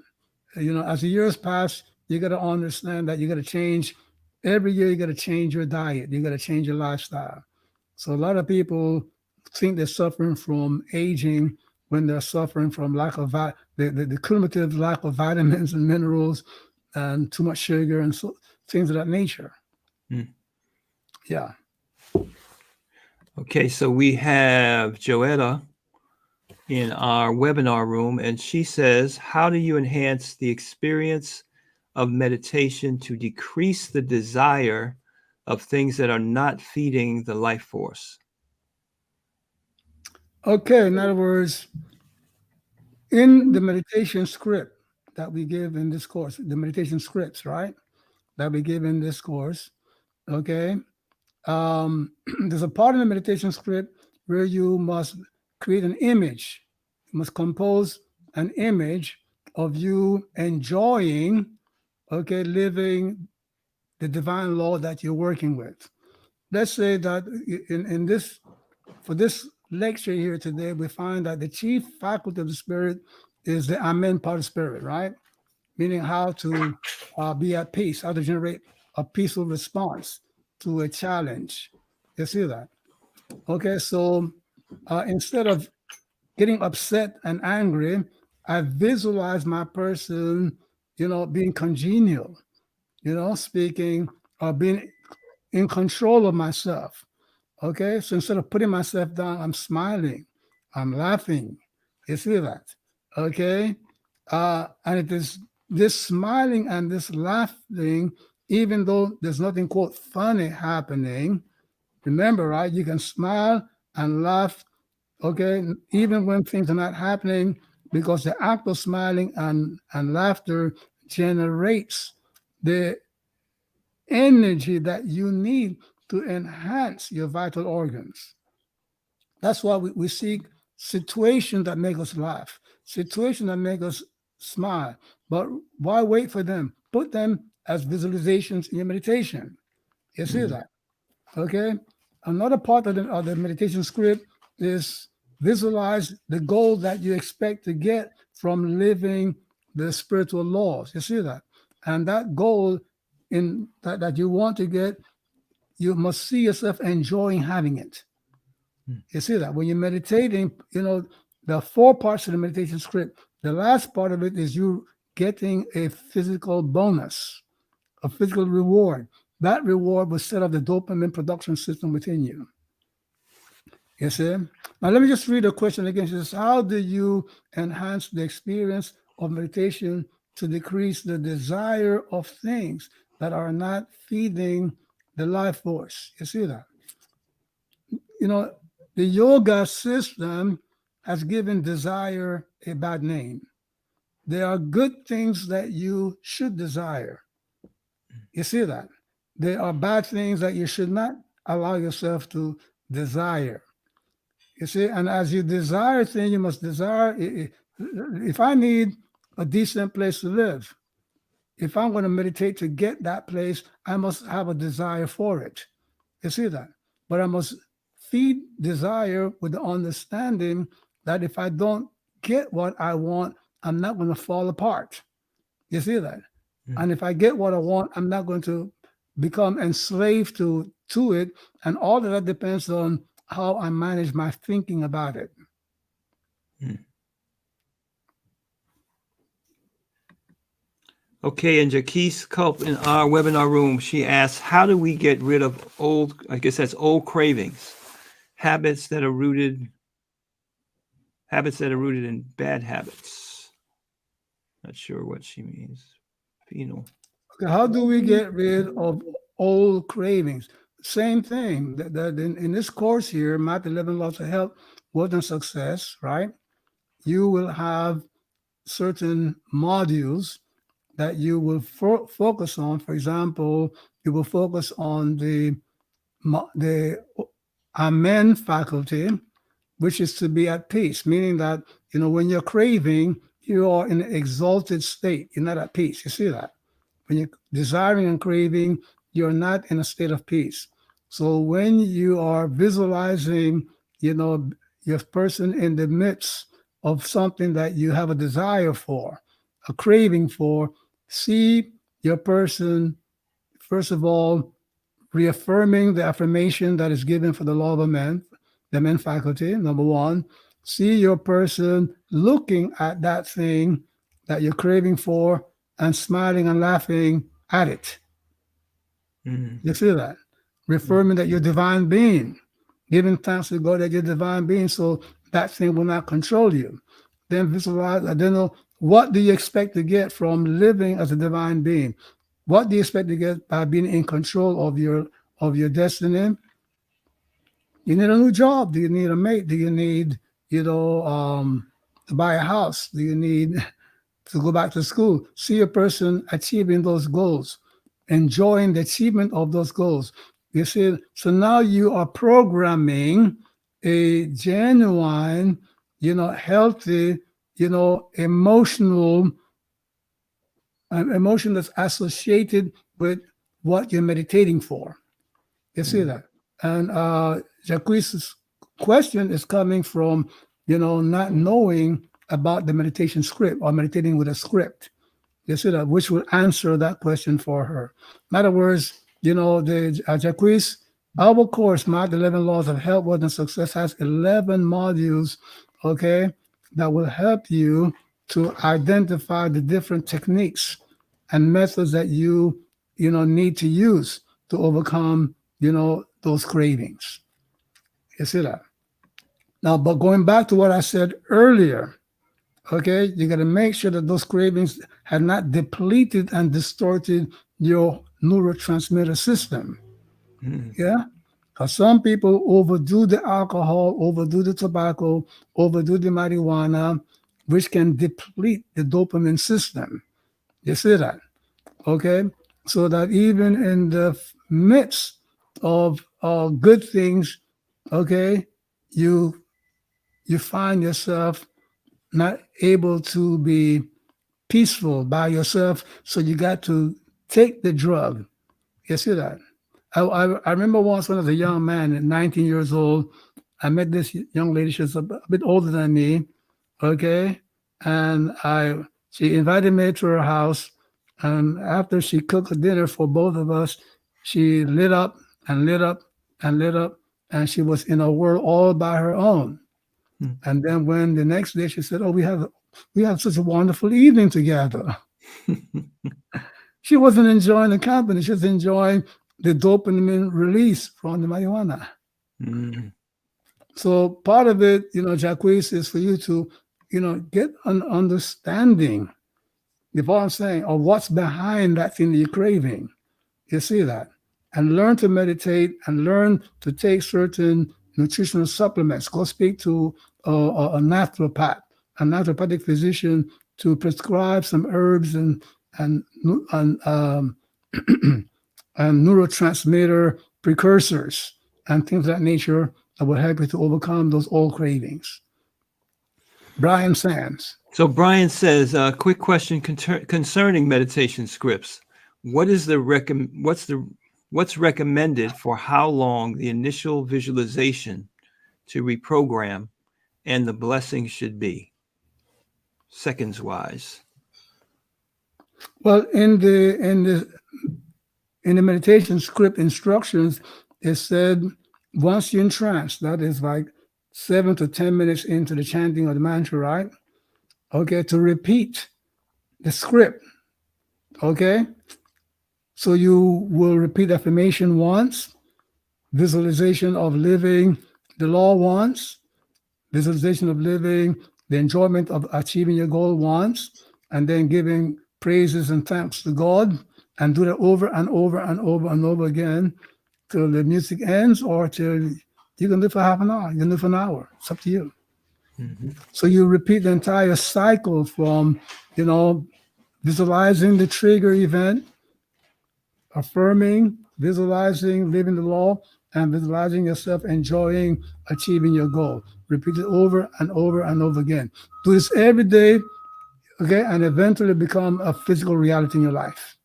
As the years pass, you got to understand that you got to change Every year you got to change your diet. You got to change your lifestyle. So a lot of people think they're suffering from aging when they're suffering from lack of the cumulative lack of vitamins and minerals and too much sugar and so things of that nature. Yeah. Okay, so we have Joetta in our webinar room, and she says, how do you enhance the experience of meditation to decrease the desire of things that are not feeding the life force? Okay, in other words, in the meditation script that we give in this course, the meditation scripts, right, that we give in this course, okay, there's a part in the meditation script where you must create an image. You must compose an image of you enjoying, okay, living the divine law that you're working with. Let's say that in this, for this lecture here today, we find that the chief faculty of the spirit is the Amen part of spirit, right? Meaning how to be at peace, how to generate a peaceful response to a challenge. You see that? Okay, so instead of getting upset and angry, I visualize my person, being congenial, speaking or being in control of myself. Okay, so instead of putting myself down, I'm smiling, I'm laughing. You see that? Okay, and it is this smiling and this laughing, even though there's nothing quote funny happening. Remember, right? You can smile and laugh, okay, even when things are not happening, because the act of smiling and laughter generates the energy that you need to enhance your vital organs. That's why we seek situations that make us laugh, situations that make us smile. But why wait for them? Put them as visualizations in your meditation. You see that? Okay. Another part of the meditation script is visualize the goal that you expect to get from living the spiritual laws. You see that? And that goal in that you want to get, you must see yourself enjoying having it. You see that? When you're meditating, there are 4 parts of the meditation script. The last part of it is you getting a physical bonus, a physical reward. That reward will set up the dopamine production system within you. You see? Now, let me just read a question again. It says, how do you enhance the experience of meditation to decrease the desire of things that are not feeding the life force? You see that? The yoga system has given desire a bad name. There are good things that you should desire. You see that? There are bad things that you should not allow yourself to desire. You see, and as you desire things, you must desire. If I need a decent place to live, if I'm going to meditate to get that place, I must have a desire for it. You see that? But I must feed desire with the understanding that if I don't get what I want, I'm not going to fall apart. You see that? And if I get what I want, I'm not going to become enslaved to it. And all of that depends on how I manage my thinking about it. Okay, and Jaquise Culp in our webinar room, she asks, how do we get rid of old cravings, habits that are rooted in bad habits? Not sure what she means. Okay, how do we get rid of old cravings? Same thing. That in this course here, Maat 11 Laws of Health, Wealth and Success, right? You will have certain modules that you will focus on. For example, you will focus on the Amen faculty, which is to be at peace, meaning that, when you're craving, you are in an exalted state. You're not at peace. You see that? When you're desiring and craving, you're not in a state of peace. So when you are visualizing, your person in the midst of something that you have a desire for, a craving for, see your person first of all, reaffirming the affirmation that is given for the law of a man, the men faculty. Number one, see your person looking at that thing that you're craving for and smiling and laughing at it. You see that? Reaffirming that you're divine being, giving thanks to God that you're divine being, so that thing will not control you. Then visualize, I don't know, what do you expect to get from living as a divine being? What do you expect to get by being in control of your destiny? You need a new job. Do you need a mate? Do you need, to buy a house? Do you need to go back to school? See a person achieving those goals, enjoying the achievement of those goals. You see, so now you are programming a genuine, healthy, emotion that's associated with what you're meditating for. You see that? And Jacquees' question is coming from, not knowing about the meditation script or meditating with a script. You see that, which will answer that question for her. In other words, the Jacquees, our course, Maat, 11 Laws of Health, Wealth, and Success, has 11 modules, okay, that will help you to identify the different techniques and methods that you need to use to overcome, those cravings. You see that? Now, but going back to what I said earlier, okay, you got to make sure that those cravings have not depleted and distorted your neurotransmitter system. Yeah? Because some people overdo the alcohol, overdo the tobacco, overdo the marijuana, which can deplete the dopamine system. You see that? Okay? So that even in the midst of good things, okay, you find yourself not able to be peaceful by yourself, so you got to take the drug. You see that? I remember once when I was a young man at 19 years old, I met this young lady. She was a bit older than me, okay? And she invited me to her house, and after she cooked a dinner for both of us, she lit up and lit up and lit up, and she was in a world all by her own. And then when the next day she said, "Oh, we have such a wonderful evening together." She wasn't enjoying the company. She was enjoying the dopamine release from the marijuana. So part of it, Jacquees, is for you to, get an understanding, you know what I'm saying, of what's behind that thing that you're craving. You see that? And learn to meditate and learn to take certain nutritional supplements. Go speak to a naturopath, a naturopathic physician, to prescribe some herbs and neurotransmitter precursors and things of that nature that will help you to overcome those old cravings. Brian Sands. So Brian says, quick question concerning meditation scripts. What's recommended for how long the initial visualization to reprogram and the blessing should be, seconds wise? Well, in the meditation script instructions, it said once you're entranced, that is like 7 to 10 minutes into the chanting of the mantra, right? Okay, to repeat the script. Okay, so you will repeat affirmation once, visualization of living the law once, visualization of living the enjoyment of achieving your goal once, and then giving praises and thanks to God, and do that over and over and over and over again till the music ends, or till you can live for half an hour, you can live for an hour. It's up to you. So you repeat the entire cycle from, visualizing the trigger event, affirming, visualizing, living the law, and visualizing yourself enjoying achieving your goal. Repeat it over and over and over again. Do this every day, okay, and eventually become a physical reality in your life.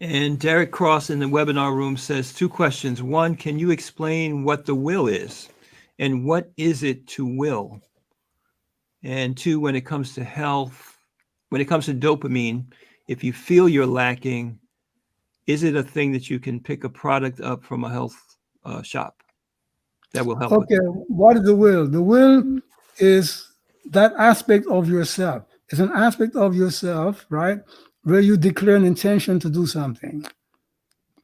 And Derek Cross in the webinar room says 2 questions. 1, can you explain what the will is? And what is it to will? And 2, when it comes to health, when it comes to dopamine, if you feel you're lacking, is it a thing that you can pick a product up from a health shop that will help with Okay, it? what is the will? The will is that aspect of yourself. It's an aspect of yourself, right? Where you declare an intention to do something.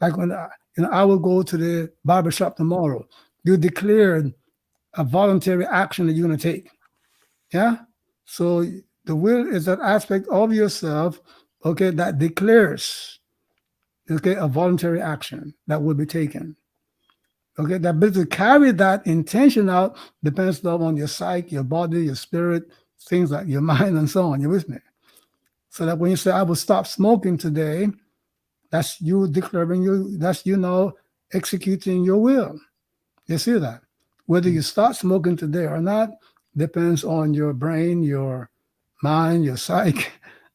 Like when I will go to the barber shop tomorrow. You declared a voluntary action that you're going to take. Yeah. So the will is that aspect of yourself, okay, that declares, okay, a voluntary action that will be taken. Okay, the ability to carry that intention out depends on your psyche, your body, your spirit, things like your mind, and so on. You with me? So that when you say, I will stop smoking today, that's you declaring that's executing your will. You see that? Whether you start smoking today or not depends on your brain, your mind, your psyche,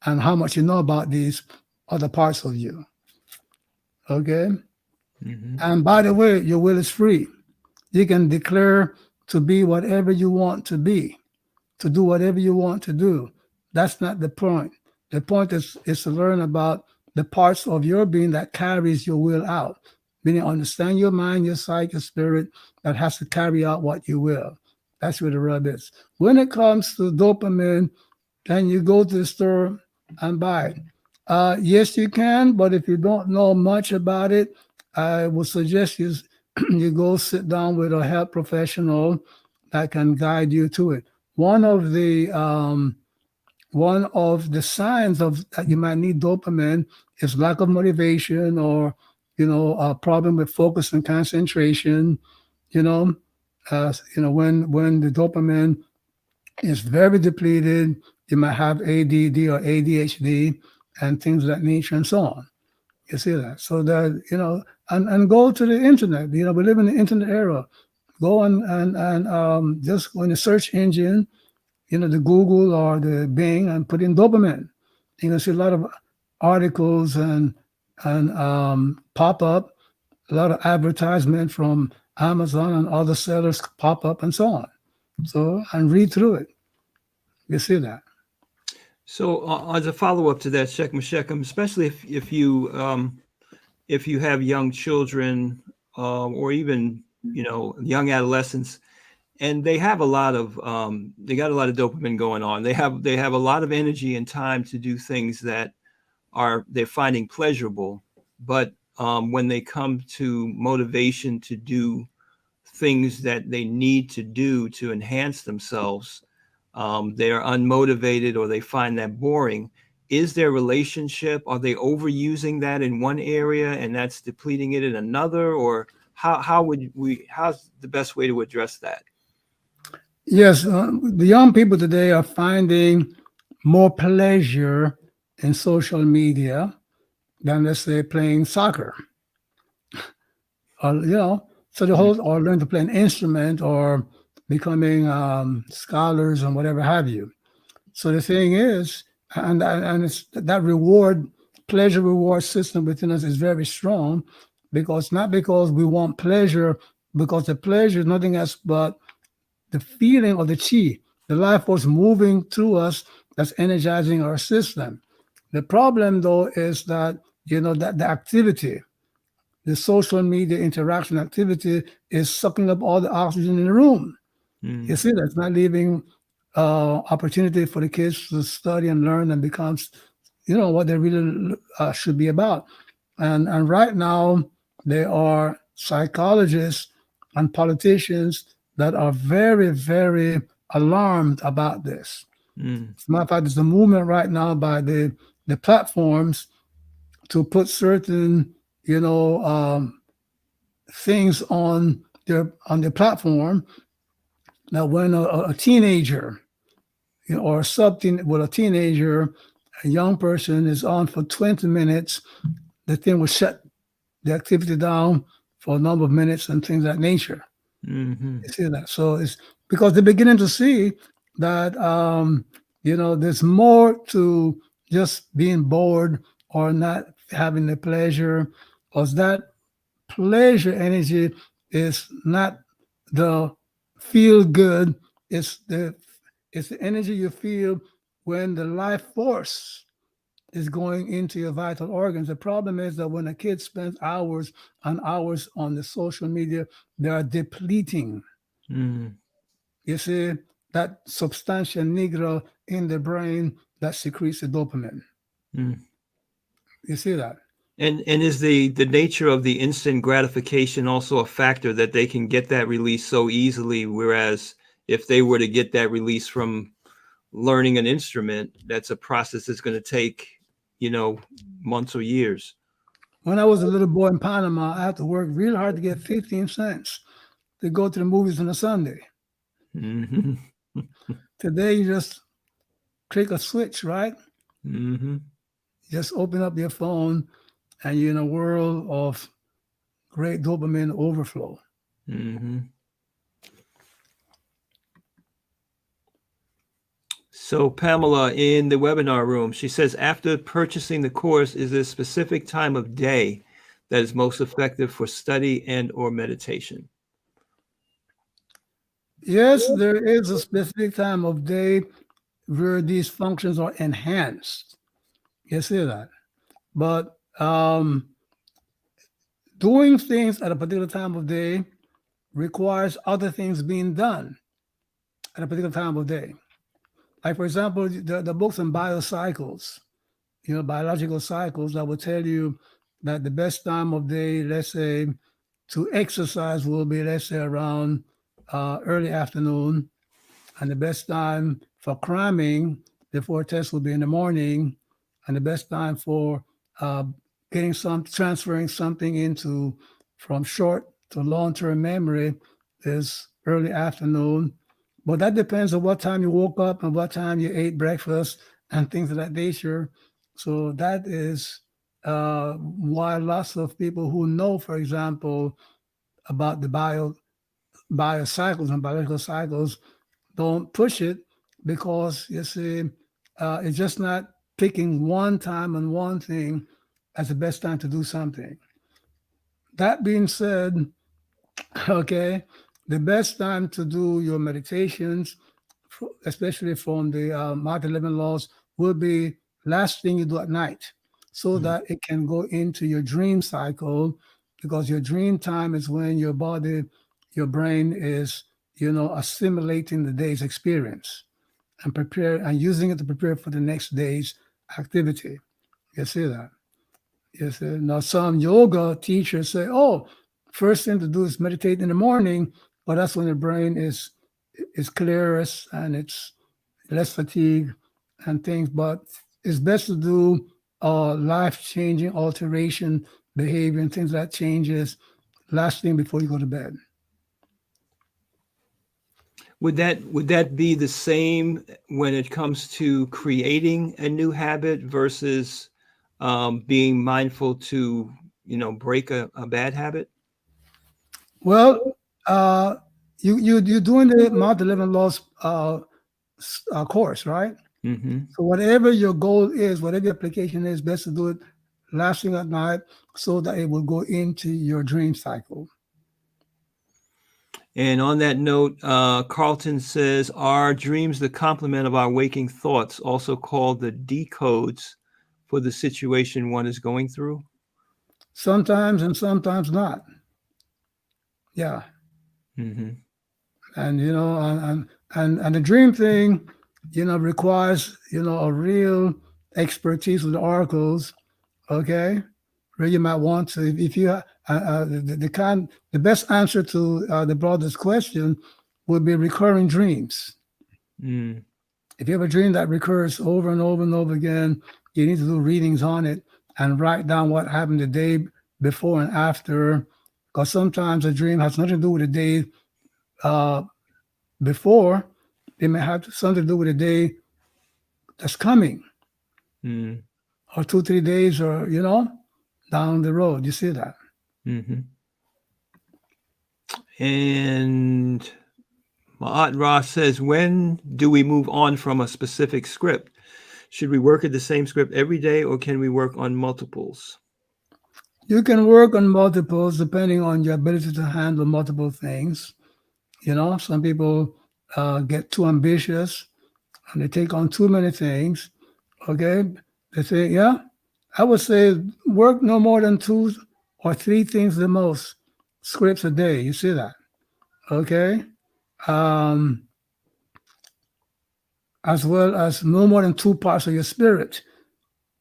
and how much you know about these other parts of you. Okay? Mm-hmm. And by the way, your will is free. You can declare to be whatever you want to be, to do whatever you want to do. That's not the point. The point is to learn about the parts of your being that carries your will out. Meaning understand your mind, your psyche, your spirit that has to carry out what you will. That's where the rub is. When it comes to dopamine, then you go to the store and buy it. Yes, you can, but if you don't know much about it, I would suggest you go sit down with a health professional that can guide you to it. One of the signs of that you might need dopamine is lack of motivation, or a problem with focus and concentration. You know, when the dopamine is very depleted, you might have ADD or ADHD and things of that nature and so on. You see that? So that, and go to the internet. We live in the internet era. Go and just go in the search engine, the Google or the Bing, and put in dopamine. You're gonna see a lot of articles and pop up, a lot of advertisement from Amazon and other sellers pop up and so on. So, and read through it. You see that. So, as a follow up to that, Sheikh Mashekam, especially if you have young children or even young adolescents, and they have they got a lot of dopamine going on. They have a lot of energy and time to do things that they're finding pleasurable, but when they come to motivation to do things that they need to do to enhance themselves, they are unmotivated or they find that boring. Is their relationship, are they overusing that in one area and that's depleting it in another? Or how's the best way to address that? Yes, the young people today are finding more pleasure in social media than, let's say, playing soccer. So the whole, or learn to play an instrument, or becoming scholars and whatever have you. So the thing is, and it's that pleasure reward system within us is very strong, because not because we want pleasure, because the pleasure is nothing else but the feeling of the chi, the life force moving through us that's energizing our system. The problem though is that that the activity, the social media interaction activity, is sucking up all the oxygen in the room. You see, that's not leaving opportunity for the kids to study and learn and become, what they really should be about. And right now, there are psychologists and politicians that are very, very alarmed about this. As a matter of fact, there's a movement right now by the platforms to put certain, things on their platform. Now, when a teenager, or something with a teenager, a young person is on for 20 minutes, the thing will shut the activity down for a number of minutes and things of that nature. Mm-hmm. You see that? So it's because they're beginning to see that there's more to just being bored or not having the pleasure, because that pleasure energy is not the feel good. It's the energy you feel when the life force is going into your vital organs. The problem is that when a kid spends hours and hours on the social media, they are depleting. Mm, You see, that substantia nigra in the brain that secretes the dopamine. mm. You see that? And is the nature of the instant gratification also a factor that they can get that release so easily, whereas if they were to get that release from learning an instrument, that's a process that's going to take, months or years. When I was a little boy in Panama, I had to work real hard to get 15 cents to go to the movies on a Sunday. Mm-hmm. Today, you just click a switch, right? Mm-hmm. Just open up your phone and you're in a world of great dopamine overflow. Mm-hmm. So Pamela in the webinar room, she says, after purchasing the course, is there a specific time of day that is most effective for study and or meditation? Yes, there is a specific time of day where these functions are enhanced. You see that? But doing things at a particular time of day requires other things being done at a particular time of day. Like, for example, the books on biocycles, biological cycles that will tell you that the best time of day, let's say, to exercise will be, let's say, around early afternoon. And the best time for cramming before a test will be in the morning. And the best time for transferring something into from short to long-term memory is early afternoon. But that depends on what time you woke up and what time you ate breakfast and things of that nature. So that is why lots of people who know, for example, about the biocycles and biological cycles don't push it, because you see, it's just not picking one time and one thing as the best time to do something. That being said, okay, the best time to do your meditations, especially from the Maat 11 laws, will be last thing you do at night, so that it can go into your dream cycle, because your dream time is when your body, your brain is, assimilating the day's experience and using it to prepare for the next day's activity. You see that? Yes. Now, some yoga teachers say, "Oh, first thing to do is meditate in the morning," but that's when the brain is clearest and it's less fatigue and things. But it's best to do life-changing alteration behavior and things that changes last thing before you go to bed. Would that be the same when it comes to creating a new habit versus being mindful to break a bad habit? Well, you're doing the Maat 11 laws course, right? Mm-hmm. So whatever your goal is, whatever your application is, best to do it last thing at night so that it will go into your dream cycle. And on that note, Carlton says, are dreams the complement of our waking thoughts, also called the decodes for the situation one is going through? Sometimes and sometimes not. Yeah. Mm-hmm. And and the dream thing, requires a real expertise with the oracles. Okay, where you might want to, if you the best answer to the brother's question would be recurring dreams. Mm. If you have a dream that recurs over and over and over again, you need to do readings on it and write down what happened the day before and after, because sometimes a dream has nothing to do with the day before. It may have something to do with the day that's coming, or 2-3 days, or down the road. You see that? Mm-hmm. And Maat Ross says, when do we move on from a specific script? Should we work at the same script every day, or can we work on multiples? You can work on multiples depending on your ability to handle multiple things. Some people get too ambitious and they take on too many things. Okay, They say, yeah, I would say work no more than 2 or 3 things the most scripts a day. You see that? Okay. As well as no more than 2 parts of your spirit,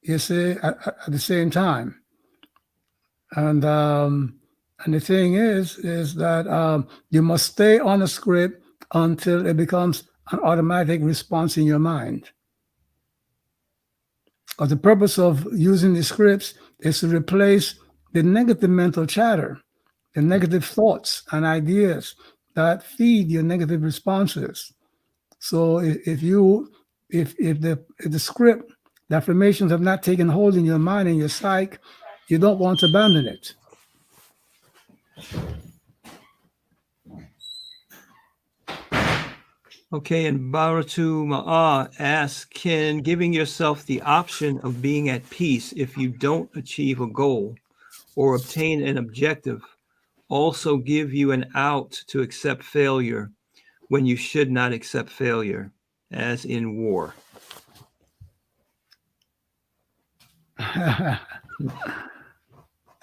you see, at the same time. And the thing is that you must stay on the script until it becomes an automatic response in your mind. Because the purpose of using the scripts is to replace the negative mental chatter, the negative thoughts and ideas that feed your negative responses. So if the script, the affirmations have not taken hold in your mind and your psyche, you don't want to abandon it. Okay, and Baratu Ma'a asks, can giving yourself the option of being at peace if you don't achieve a goal or obtain an objective also give you an out to accept failure when you should not accept failure, as in war?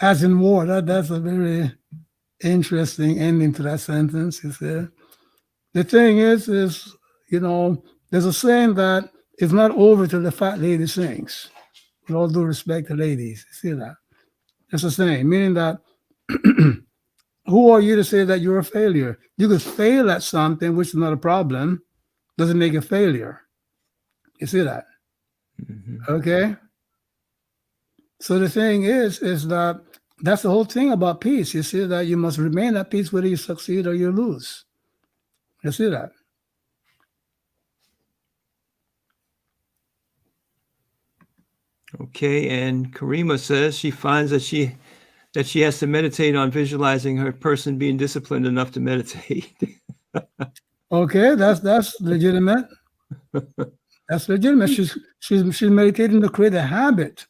As in war, that's a very interesting ending to that sentence, you see. The thing is, there's a saying that it's not over till the fat lady sings. With all due respect to ladies, you see that? It's a saying, meaning that who are you to say that you're a failure? You could fail at something, which is not a problem, doesn't make a failure. You see that? Mm-hmm. Okay? So the thing is that that's the whole thing about peace. You see that you must remain at peace whether you succeed or you lose. You see that? Okay, and Karima says she finds that she has to meditate on visualizing her person being disciplined enough to meditate. Okay, that's legitimate. That's legitimate. She's meditating to create a habit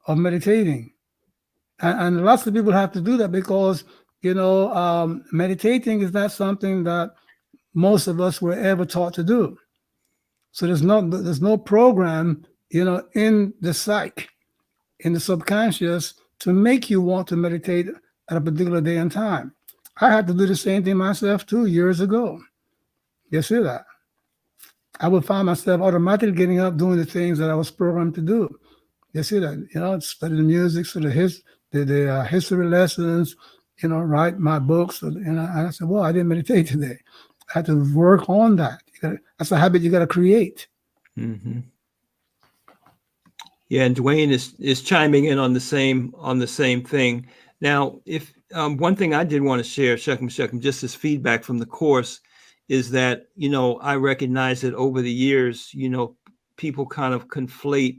of meditating, and lots of people have to do that because meditating is not something that most of us were ever taught to do. So there's no program in the psyche, in the subconscious, to make you want to meditate at a particular day and time. I had to do the same thing myself 2 years ago. You see that? I would find myself automatically getting up doing the things that I was programmed to do. You see that? Study the music, so the history lessons, write my books. And I said, well, I didn't meditate today. I had to work on that. That's a habit you got to create. Mm-hmm. Yeah, and Dwayne is chiming in on the same thing. Now, if one thing I did want to share, Shuckum, just as feedback from the course, is that I recognize that over the years, people kind of conflate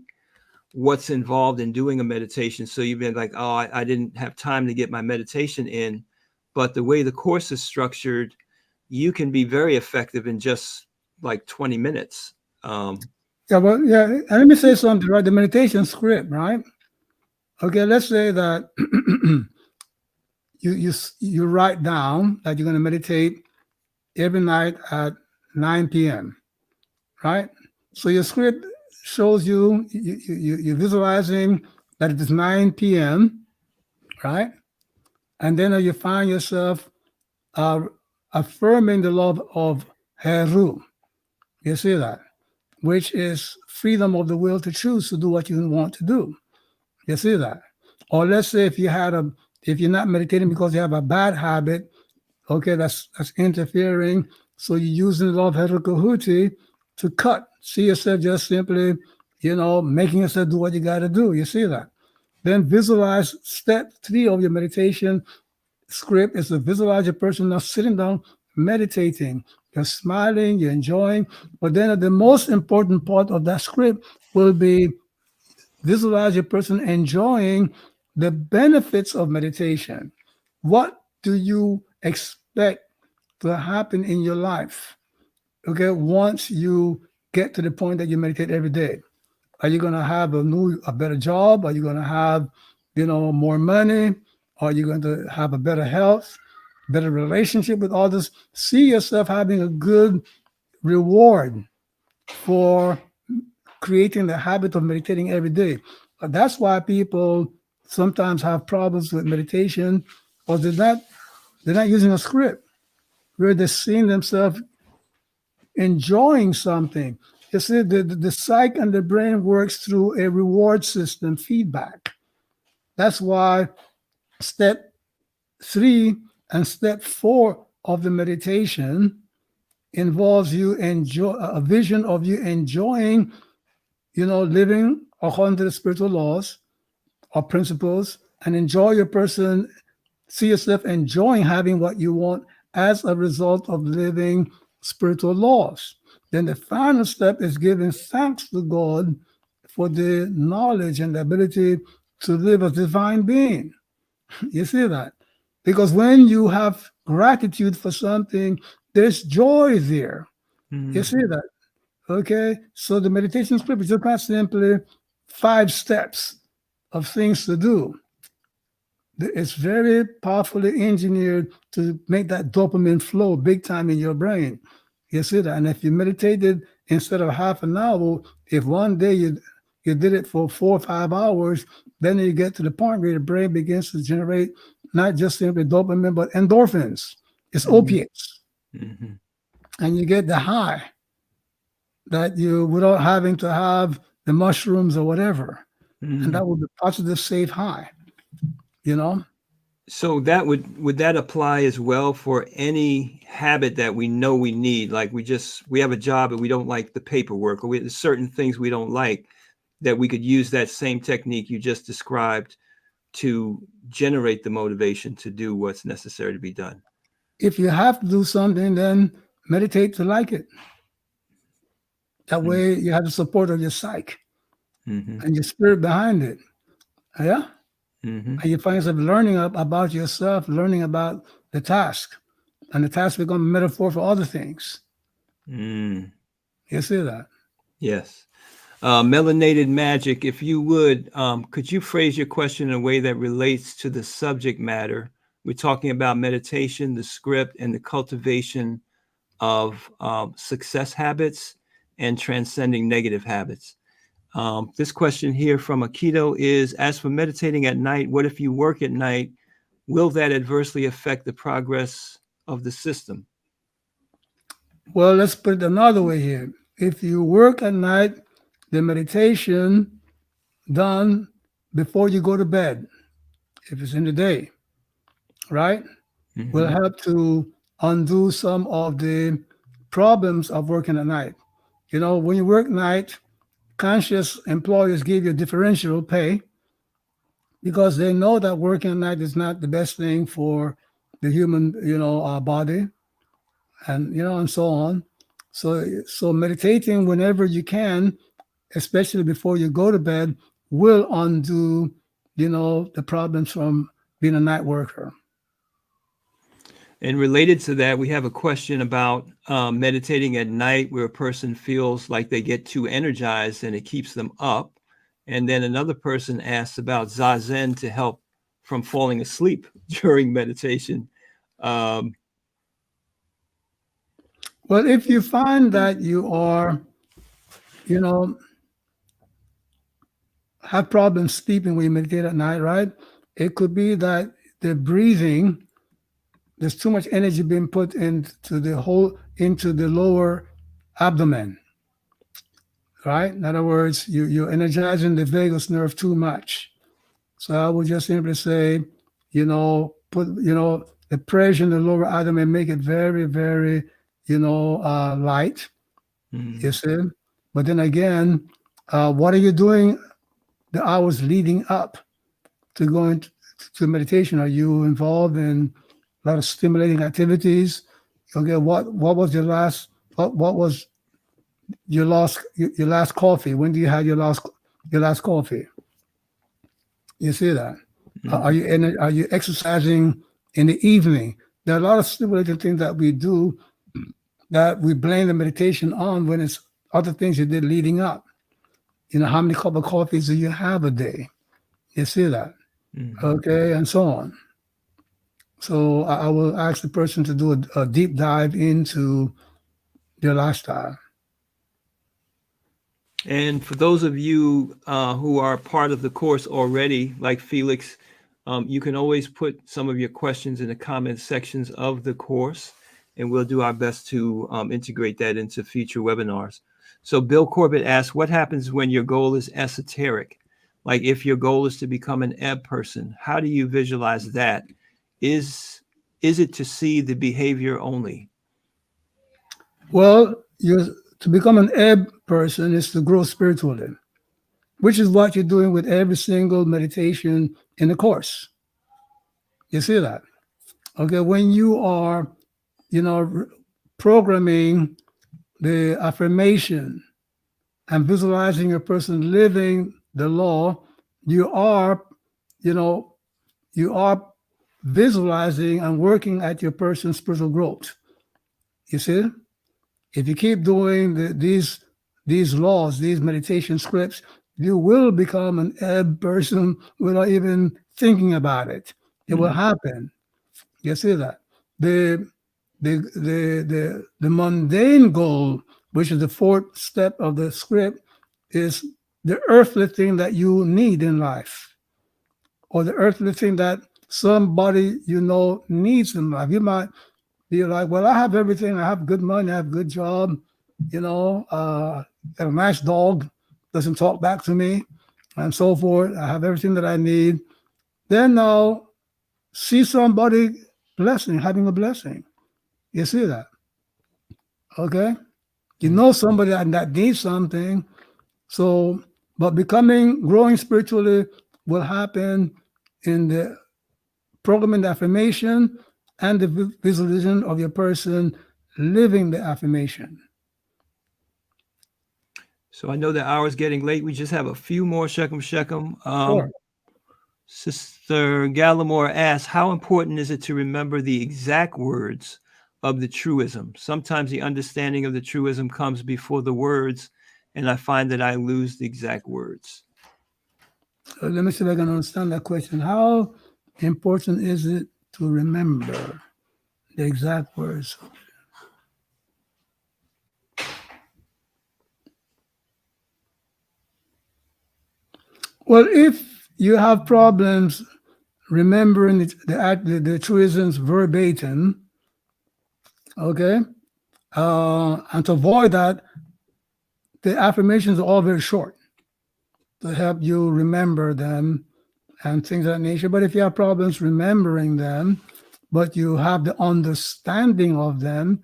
what's involved in doing a meditation. So you've been like, oh, I didn't have time to get my meditation in, but the way the course is structured, you can be very effective in just like 20 minutes. Yeah, and let me say something, right? The meditation script, right? Okay, let's say that you write down that you're going to meditate every night at 9 p.m., right? So your script shows you're visualizing that it is 9 p.m., right? And then you find yourself affirming the law of Heru. You see that? Which is freedom of the will to choose to do what you want to do. You see that? Or let's say if you're not meditating because you have a bad habit, okay, that's interfering. So you're using the law of Herukahuti to cut. See yourself just simply, making yourself do what you got to do. You see that? Then visualize step 3 of your meditation script is to visualize your person now sitting down, meditating. You're smiling, you're enjoying. But then the most important part of that script will be visualize your person enjoying the benefits of meditation. What do you expect to happen in your life? Okay, once you get to the point that you meditate every day, are you going to have a better job? Are you going to have, more money? Are you going to have a better health, better relationship with others? See yourself having a good reward for creating the habit of meditating every day. That's why people sometimes have problems with meditation, or they're not using a script where they're seeing themselves enjoying something. You see, the psyche and the brain works through a reward system feedback. That's why step 3 and step 4 of the meditation involves you enjoy a vision of you enjoying, living according to the spiritual laws or principles, and enjoy your person, see yourself enjoying having what you want as a result of living spiritual laws. Then the final step is giving thanks to God for the knowledge and the ability to live as divine being. You see that? Because when you have gratitude for something, there's joy there. You see that? Okay. So the meditation script is just not simply 5 steps of things to do. It's very powerfully engineered to make that dopamine flow big time in your brain. You see that? And if you meditated instead of half an hour, if one day you did it for 4 or 5 hours, then you get to the point where the brain begins to generate not just simply dopamine, but endorphins. It's opiates. And you get the high that you, without having to have the mushrooms or whatever. And that would be positive, safe high, So that would that apply as well for any habit that we know we need? Like we have a job and we don't like the paperwork, or there's certain things we don't like, that we could use that same technique you just described to generate the motivation to do what's necessary to be done. If you have to do something, then meditate to like it. That way you have the support of your psyche and your spirit behind it. Yeah? And you find yourself learning about yourself, learning about the task. And the task becomes a metaphor for other things. You see that? Yes. Melanated Magic, if you would, could you phrase your question in a way that relates to the subject matter? We're talking about meditation, the script, and the cultivation of success habits and transcending negative habits. This question here from Akito is, as for meditating at night, what if you work at night? Will that adversely affect the progress of the system? Well, let's put it another way here. If you work at night, the meditation done before you go to bed, if it's in the day, right, will help to undo some of the problems of working at night. When you work night, conscious employers give you differential pay because they know that working at night is not the best thing for the human, body, and so on. So meditating whenever you can, especially before you go to bed, will undo, the problems from being a night worker. And related to that, we have a question about meditating at night where a person feels like they get too energized and it keeps them up. And then another person asks about Zazen to help from falling asleep during meditation. Well, if you find that you are, have problems sleeping when you meditate at night, right? It could be that the breathing, there's too much energy being put into the lower abdomen, right? In other words, you're energizing the vagus nerve too much. So I would just simply say, put, the pressure in the lower abdomen, make it very, very, light, you see? But then again, what are you doing the hours leading up to going to meditation? Are you involved in a lot of stimulating activities? Okay, what was your last last coffee? When do you have your last coffee? You see that? Are you exercising in the evening? There are a lot of stimulating things that we do that we blame the meditation on when it's other things you did leading up. How many cup of coffees do you have a day? You see that? Okay, and so on. So I will ask the person to do a deep dive into their lifestyle. And for those of you who are part of the course already, like Felix, you can always put some of your questions in the comment sections of the course, and we'll do our best to integrate that into future webinars. So Bill Corbett asks, what happens when your goal is esoteric? Like if your goal is to become an ebb person, how do you visualize that? Is it to see the behavior only? Well, to become an ebb person is to grow spiritually, which is what you're doing with every single meditation in the course. You see that? Okay, when you are, programming the affirmation and visualizing a person living the law, you are, you are visualizing and working at your person's spiritual growth. You see? If you keep doing these laws, these meditation scripts, you will become an ebb person without even thinking about it. It will happen. You see that? The mundane goal, which is the fourth step of the script, is the earthly thing that you need in life, or the earthly thing that somebody needs in life. You might be like, well, I have everything. I have good money. I have a good job. Got a nice dog, doesn't talk back to me, and so forth. I have everything that I need. Then now see somebody having a blessing. You see that? Okay? You know somebody that needs something. So, but growing spiritually will happen in the programming the affirmation and the visualization of your person living the affirmation. So I know the hour's getting late. We just have a few more Shechem. Sure. Sister Gallimore asks, how important is it to remember the exact words of the truism? Sometimes the understanding of the truism comes before the words, and I find that I lose the exact words. So let me see if I can understand that question. How important is it to remember the exact words? Well, if you have problems remembering the truisms verbatim, okay, and to avoid that, the affirmations are all very short to help you remember them and things of that nature. But if you have problems remembering them, but you have the understanding of them,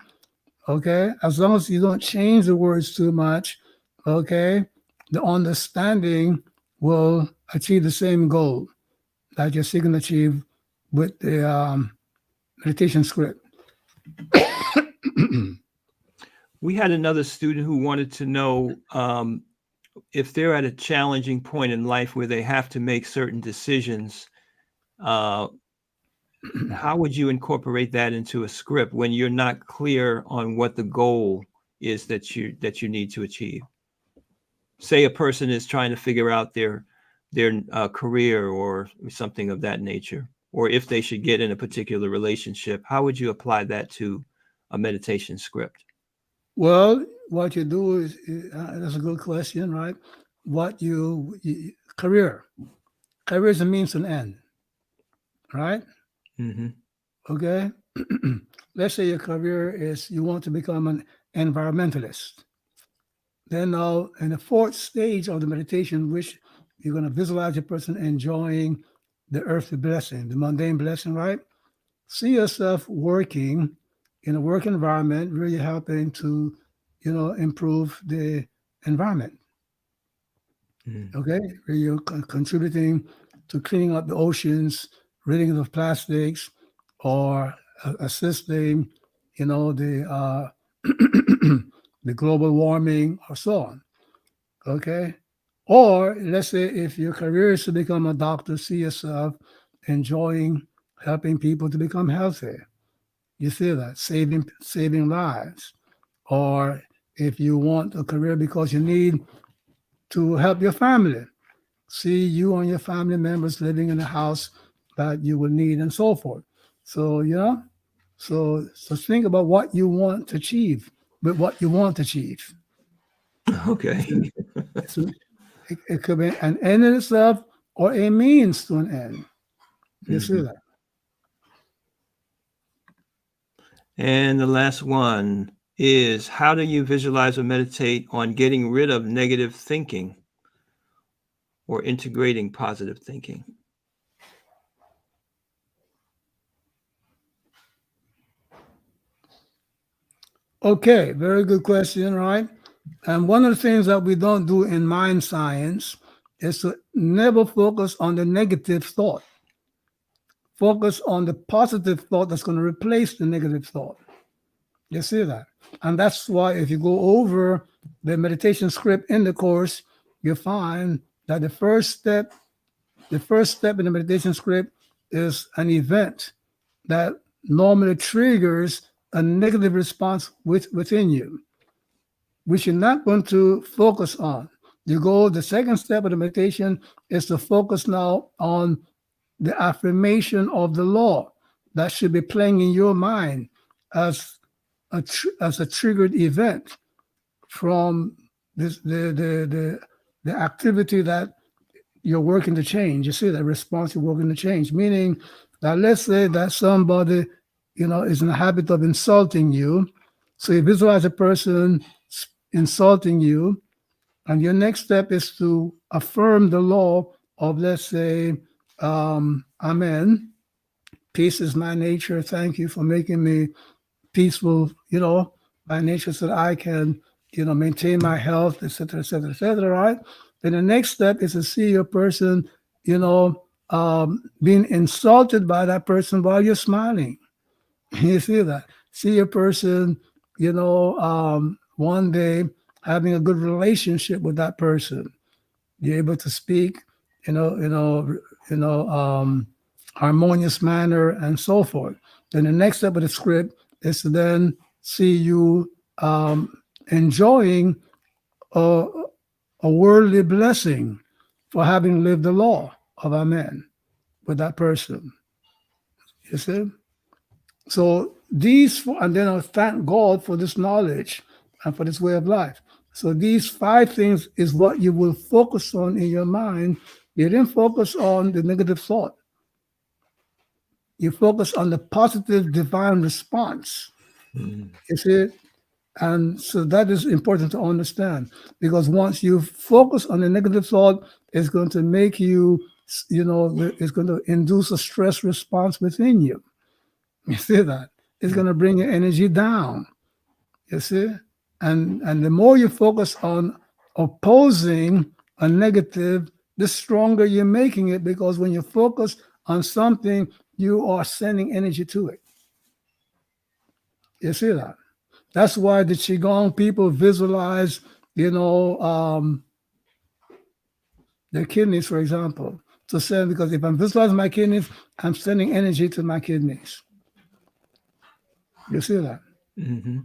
okay, as long as you don't change the words too much, okay, the understanding will achieve the same goal that you're seeking to achieve with the meditation script. We had another student who wanted to know if they're at a challenging point in life where they have to make certain decisions, how would you incorporate that into a script when you're not clear on what the goal is that you need to achieve? Say a person is trying to figure out their career or something of that nature, or if they should get in a particular relationship. How would you apply that to a meditation script? Well, what you do is that's a good question, right? Career is a means to an end, right? Mm-hmm. Okay. Let's say your career is you want to become an environmentalist. Then now in the fourth stage of the meditation, which you're going to visualize a person enjoying the earthly blessing, the mundane blessing, right? See yourself working in a work environment, really helping to, improve the environment. Okay, where you're contributing to cleaning up the oceans, ridding of plastics, or assisting, the the global warming or so on. Okay, or let's say if your career is to become a doctor, see yourself enjoying helping people to become healthy. You see that saving lives. Or if you want a career because you need to help your family, see you and your family members living in a house that you will need and so forth. So, so think about what you want to achieve with what you want to achieve. Okay. It could be an end in itself or a means to an end. You see that? And the last one is, how do you visualize or meditate on getting rid of negative thinking or integrating positive thinking? Okay, very good question, right? And one of the things that we don't do in mind science is to never focus on the negative thought. Focus on the positive thought that's going to replace the negative thought. You see that? And that's why if you go over the meditation script in the course, you find that the first step in the meditation script is an event that normally triggers a negative response within you, which you're not going to focus on. The second step of the meditation is to focus now on the affirmation of the law that should be playing in your mind as a triggered event from the activity that you're working to change. You see, the response you're working to change, meaning that let's say that somebody, is in the habit of insulting you. So you visualize a person insulting you, and your next step is to affirm the law of, let's say, Amen. Peace is my nature. Thank you for making me peaceful, by nature, so that I can, maintain my health, etc., etc., etc., right? Then the next step is to see a person, being insulted by that person while you're smiling. You see that? See a person, one day having a good relationship with that person. You're able to speak, harmonious manner and so forth. Then the next step of the script is to then see you enjoying a worldly blessing for having lived the law of Amen with that person. You see? So and then I thank God for this knowledge and for this way of life. So these 5 things is what you will focus on in your mind. You didn't focus on the negative thought. You focus on the positive divine response. You see? And so that is important to understand, because once you focus on the negative thought, it's going to make you, it's going to induce a stress response within you. You see that? It's going to bring your energy down. You see? And the more you focus on opposing a negative, the stronger you're making it, because when you focus on something, you are sending energy to it. You see that? That's why the Qigong people visualize, their kidneys, for example, to send, because if I'm visualizing my kidneys, I'm sending energy to my kidneys. You see that? Mm-hmm.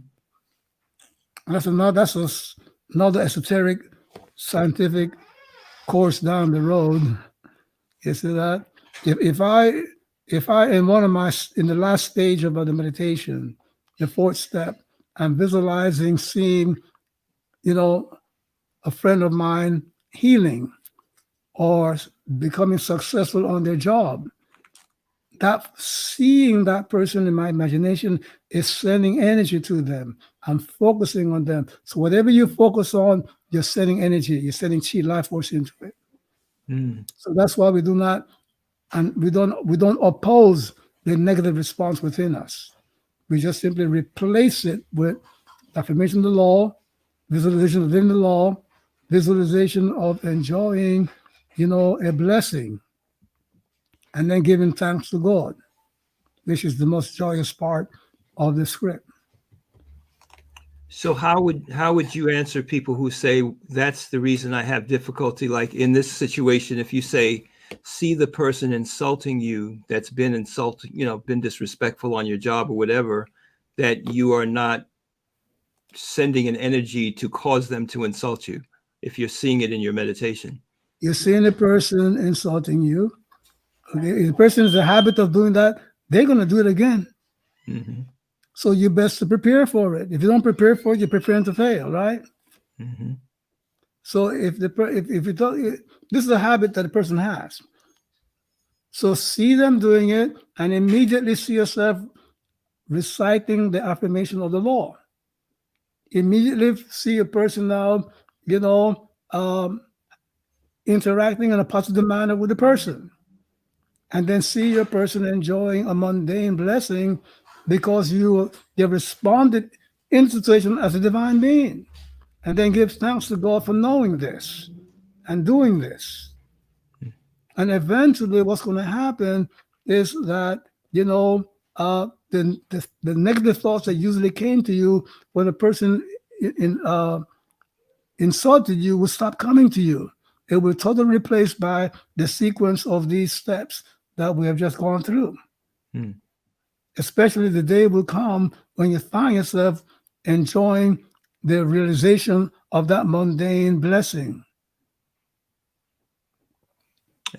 That's another esoteric scientific course down the road. You see that? If I in the last stage of the meditation, the 4th step, I'm visualizing seeing, a friend of mine healing or becoming successful on their job. That seeing that person in my imagination is sending energy to them. I'm focusing on them. So whatever you focus on, you're sending energy. You're sending chi, life force into it. So that's why we don't oppose the negative response within us. We just simply replace it with affirmation of the law, visualization of living the law, visualization of enjoying, a blessing, and then giving thanks to God, which is the most joyous part of the script. So how would you answer people who say that's the reason I have difficulty? Like in this situation, if you say, see the person insulting you that's been insulting, been disrespectful on your job or whatever, that you are not sending an energy to cause them to insult you if you're seeing it in your meditation. You're seeing a person insulting you. Okay, if the person is in the habit of doing that, they're going to do it again. Mm-hmm. So you're best to prepare for it. If you don't prepare for it, you're preparing to fail, right? Mm-hmm. So if you talk, this is a habit that the person has. So see them doing it and immediately see yourself reciting the affirmation of the law. Immediately see a person now, interacting in a positive manner with the person. And then see your person enjoying a mundane blessing because you responded in the situation as a divine being. And then give thanks to God for knowing this and doing this. And eventually what's going to happen is that, the negative thoughts that usually came to you when a person insulted you will stop coming to you. It will totally replaced by the sequence of these steps that we have just gone through. Especially the day will come when you find yourself enjoying the realization of that mundane blessing.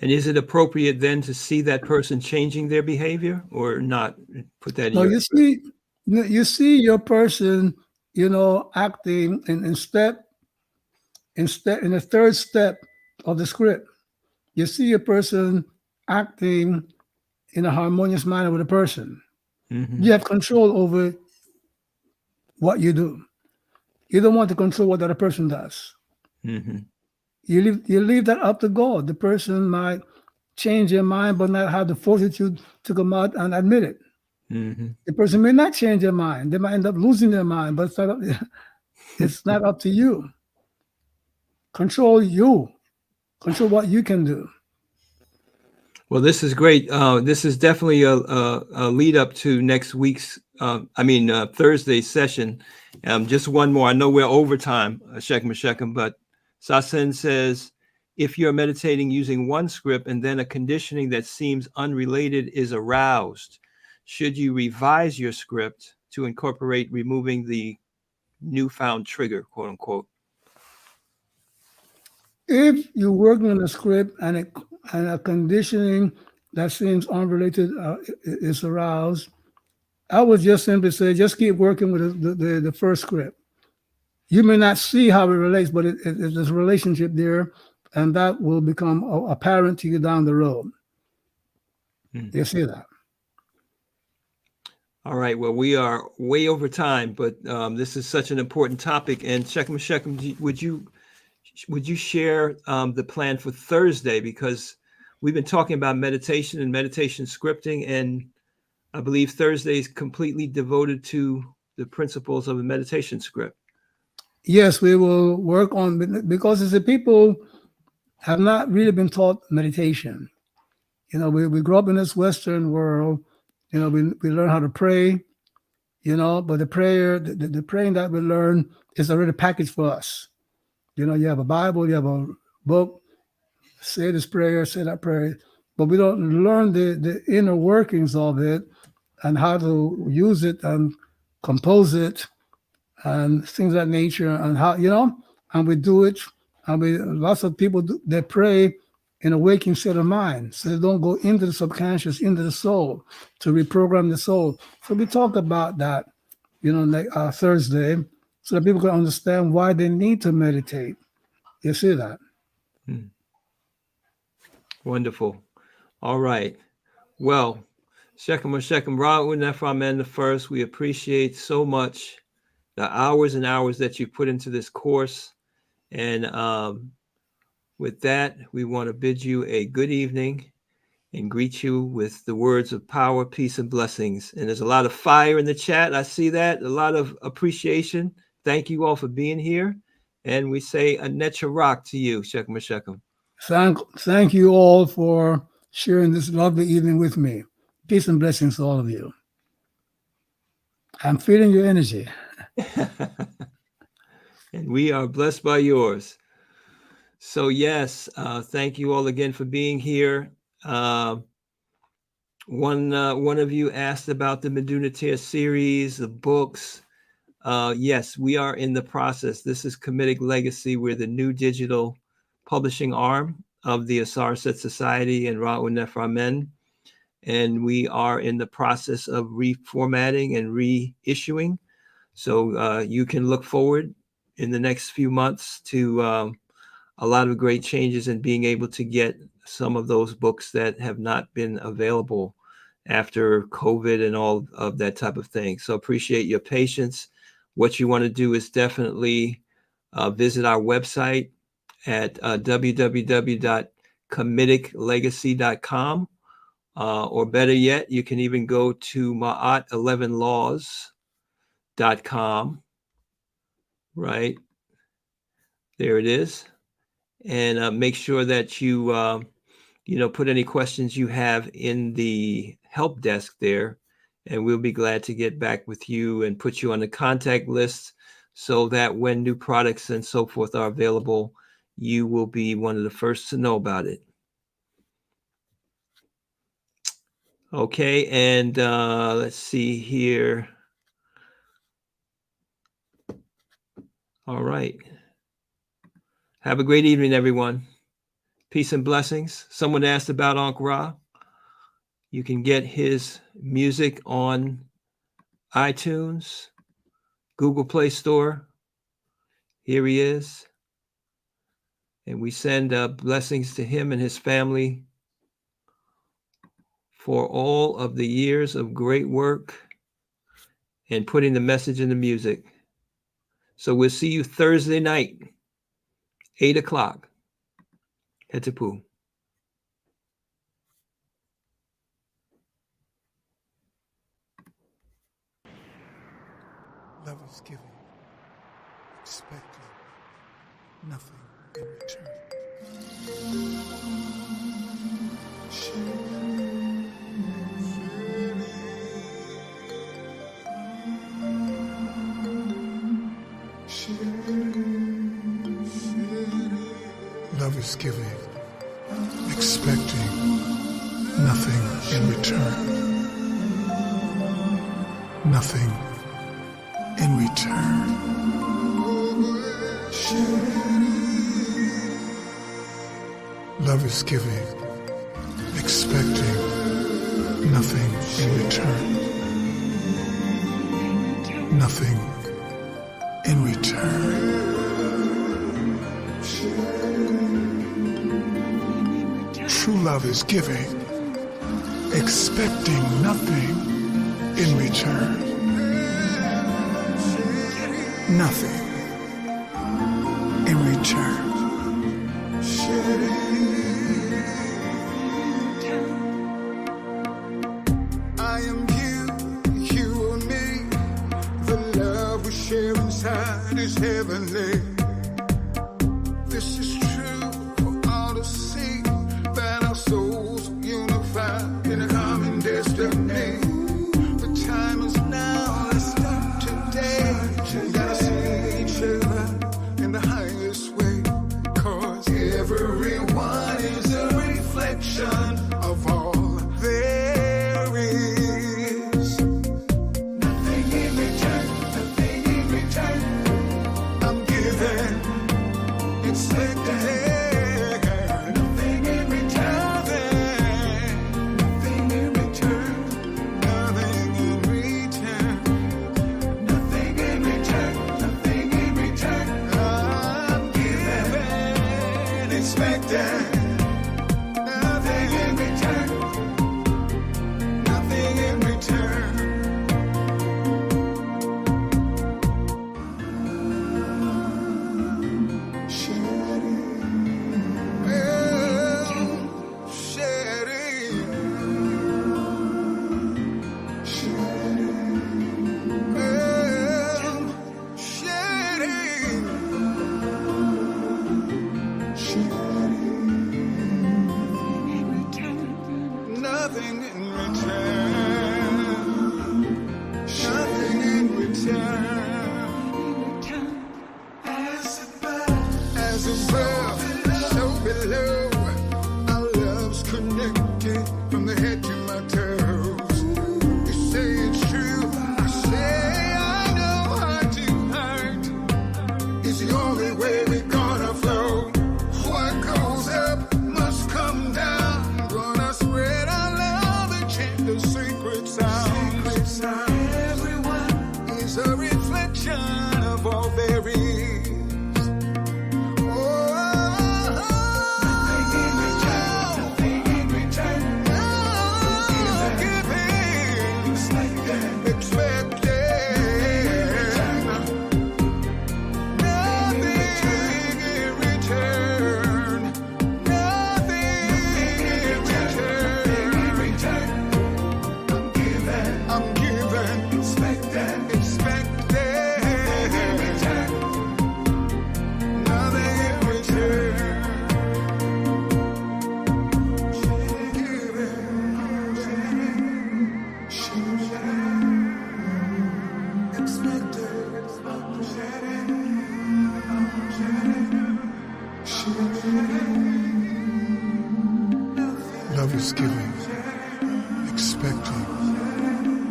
And is it appropriate then to see that person changing their behavior or not put that in No, your... you see your person, acting in the third step of the script. You see a person acting in a harmonious manner with a person. You have control over what you do. You don't want to control what the other person does. You leave that up to God. The person might change their mind, but not have the fortitude to come out and admit it. The person may not change their mind. They might end up losing their mind, but it's not up to you. Control you. Control what you can do. Well, this is great. This is definitely a lead up to next week's, Thursday's session. Just one more. I know we're over time, Shekem, but Sasen says, if you're meditating using one script and then a conditioning that seems unrelated is aroused, should you revise your script to incorporate removing the newfound trigger, quote unquote? If you're working on a script and a conditioning that seems unrelated is aroused, I would just simply say, just keep working with the first script. You may not see how it relates, but there's a relationship there, and that will become apparent to you down the road. You see that? All right. Well, we are way over time, but this is such an important topic. And Shekem, would you share the plan for Thursday? Because we've been talking about meditation and meditation scripting, and I believe Thursday is completely devoted to the principles of a meditation script. Yes, we will work on, because the people have not really been taught meditation. We grew up in this Western world. We learn how to pray, but the prayer, the praying that we learn is already packaged for us. You have a Bible, you have a book, say this prayer, say that prayer, but we don't learn the inner workings of it and how to use it and compose it and things of that nature, and how, and we do it. And lots of people they pray in a waking state of mind, so they don't go into the subconscious, into the soul, to reprogram the soul. So we talk about that, Thursday, so that people can understand why they need to meditate. You see that? Wonderful. All right. Well, Shekem Ra Un Nefer Amen the first. We appreciate so much the hours and hours that you put into this course. And with that, we want to bid you a good evening and greet you with the words of power, peace, and blessings. And there's a lot of fire in the chat. I see that. A lot of appreciation. Thank you all for being here. And we say a netcharak to you, Shekem. Thank you all for sharing this lovely evening with me. Peace and blessings to all of you. I'm feeling your energy. And we are blessed by yours. So yes, thank you all again for being here. One of you asked about the Metu Neter series, the books. Yes, we are in the process. This is Kamitic Legacy. We're the new digital publishing arm of the Asar Set Society and Un Nefer Amen. And we are in the process of reformatting and reissuing. So you can look forward in the next few months to a lot of great changes in being able to get some of those books that have not been available after COVID and all of that type of thing. So appreciate your patience. What you want to do is definitely visit our website at www.kamiticlegacy.com. Or better yet, you can even go to Maat11laws.com. Right there it is. And make sure that you, put any questions you have in the help desk there, and we'll be glad to get back with you and put you on the contact list so that when new products and so forth are available, you will be one of the first to know about it. Okay, and let's see here. All right. Have a great evening, everyone. Peace and blessings. Someone asked about Ankh Ra. You can get his music on iTunes, Google Play Store. Here he is. And we send blessings to him and his family for all of the years of great work and putting the message in the music. So we'll see you Thursday night, 8 o'clock. Hetapu. Love is giving, expecting nothing in return. Love is giving, expecting nothing in return. Nothing in return. Love is giving, expecting nothing in return. Nothing in return. True love is giving, expecting nothing in return. Nothing in return. I am you, you and me. The love we share inside is heavenly. This is true for all to see, that our souls unify in a common destiny. The time is now, let's start today. Gotta see each other in the highest way, 'cause everyone is a reflection of all there is. Nothing in return, nothing in return. I'm giving, expecting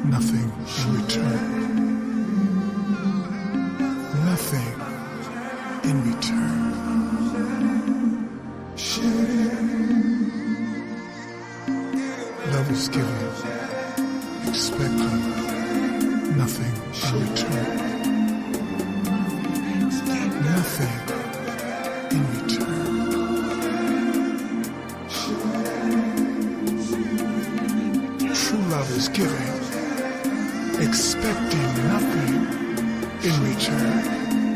nothing in return. Nothing in return. Love is given, expecting nothing in return. Nothing in return. True love is giving, expecting nothing in return.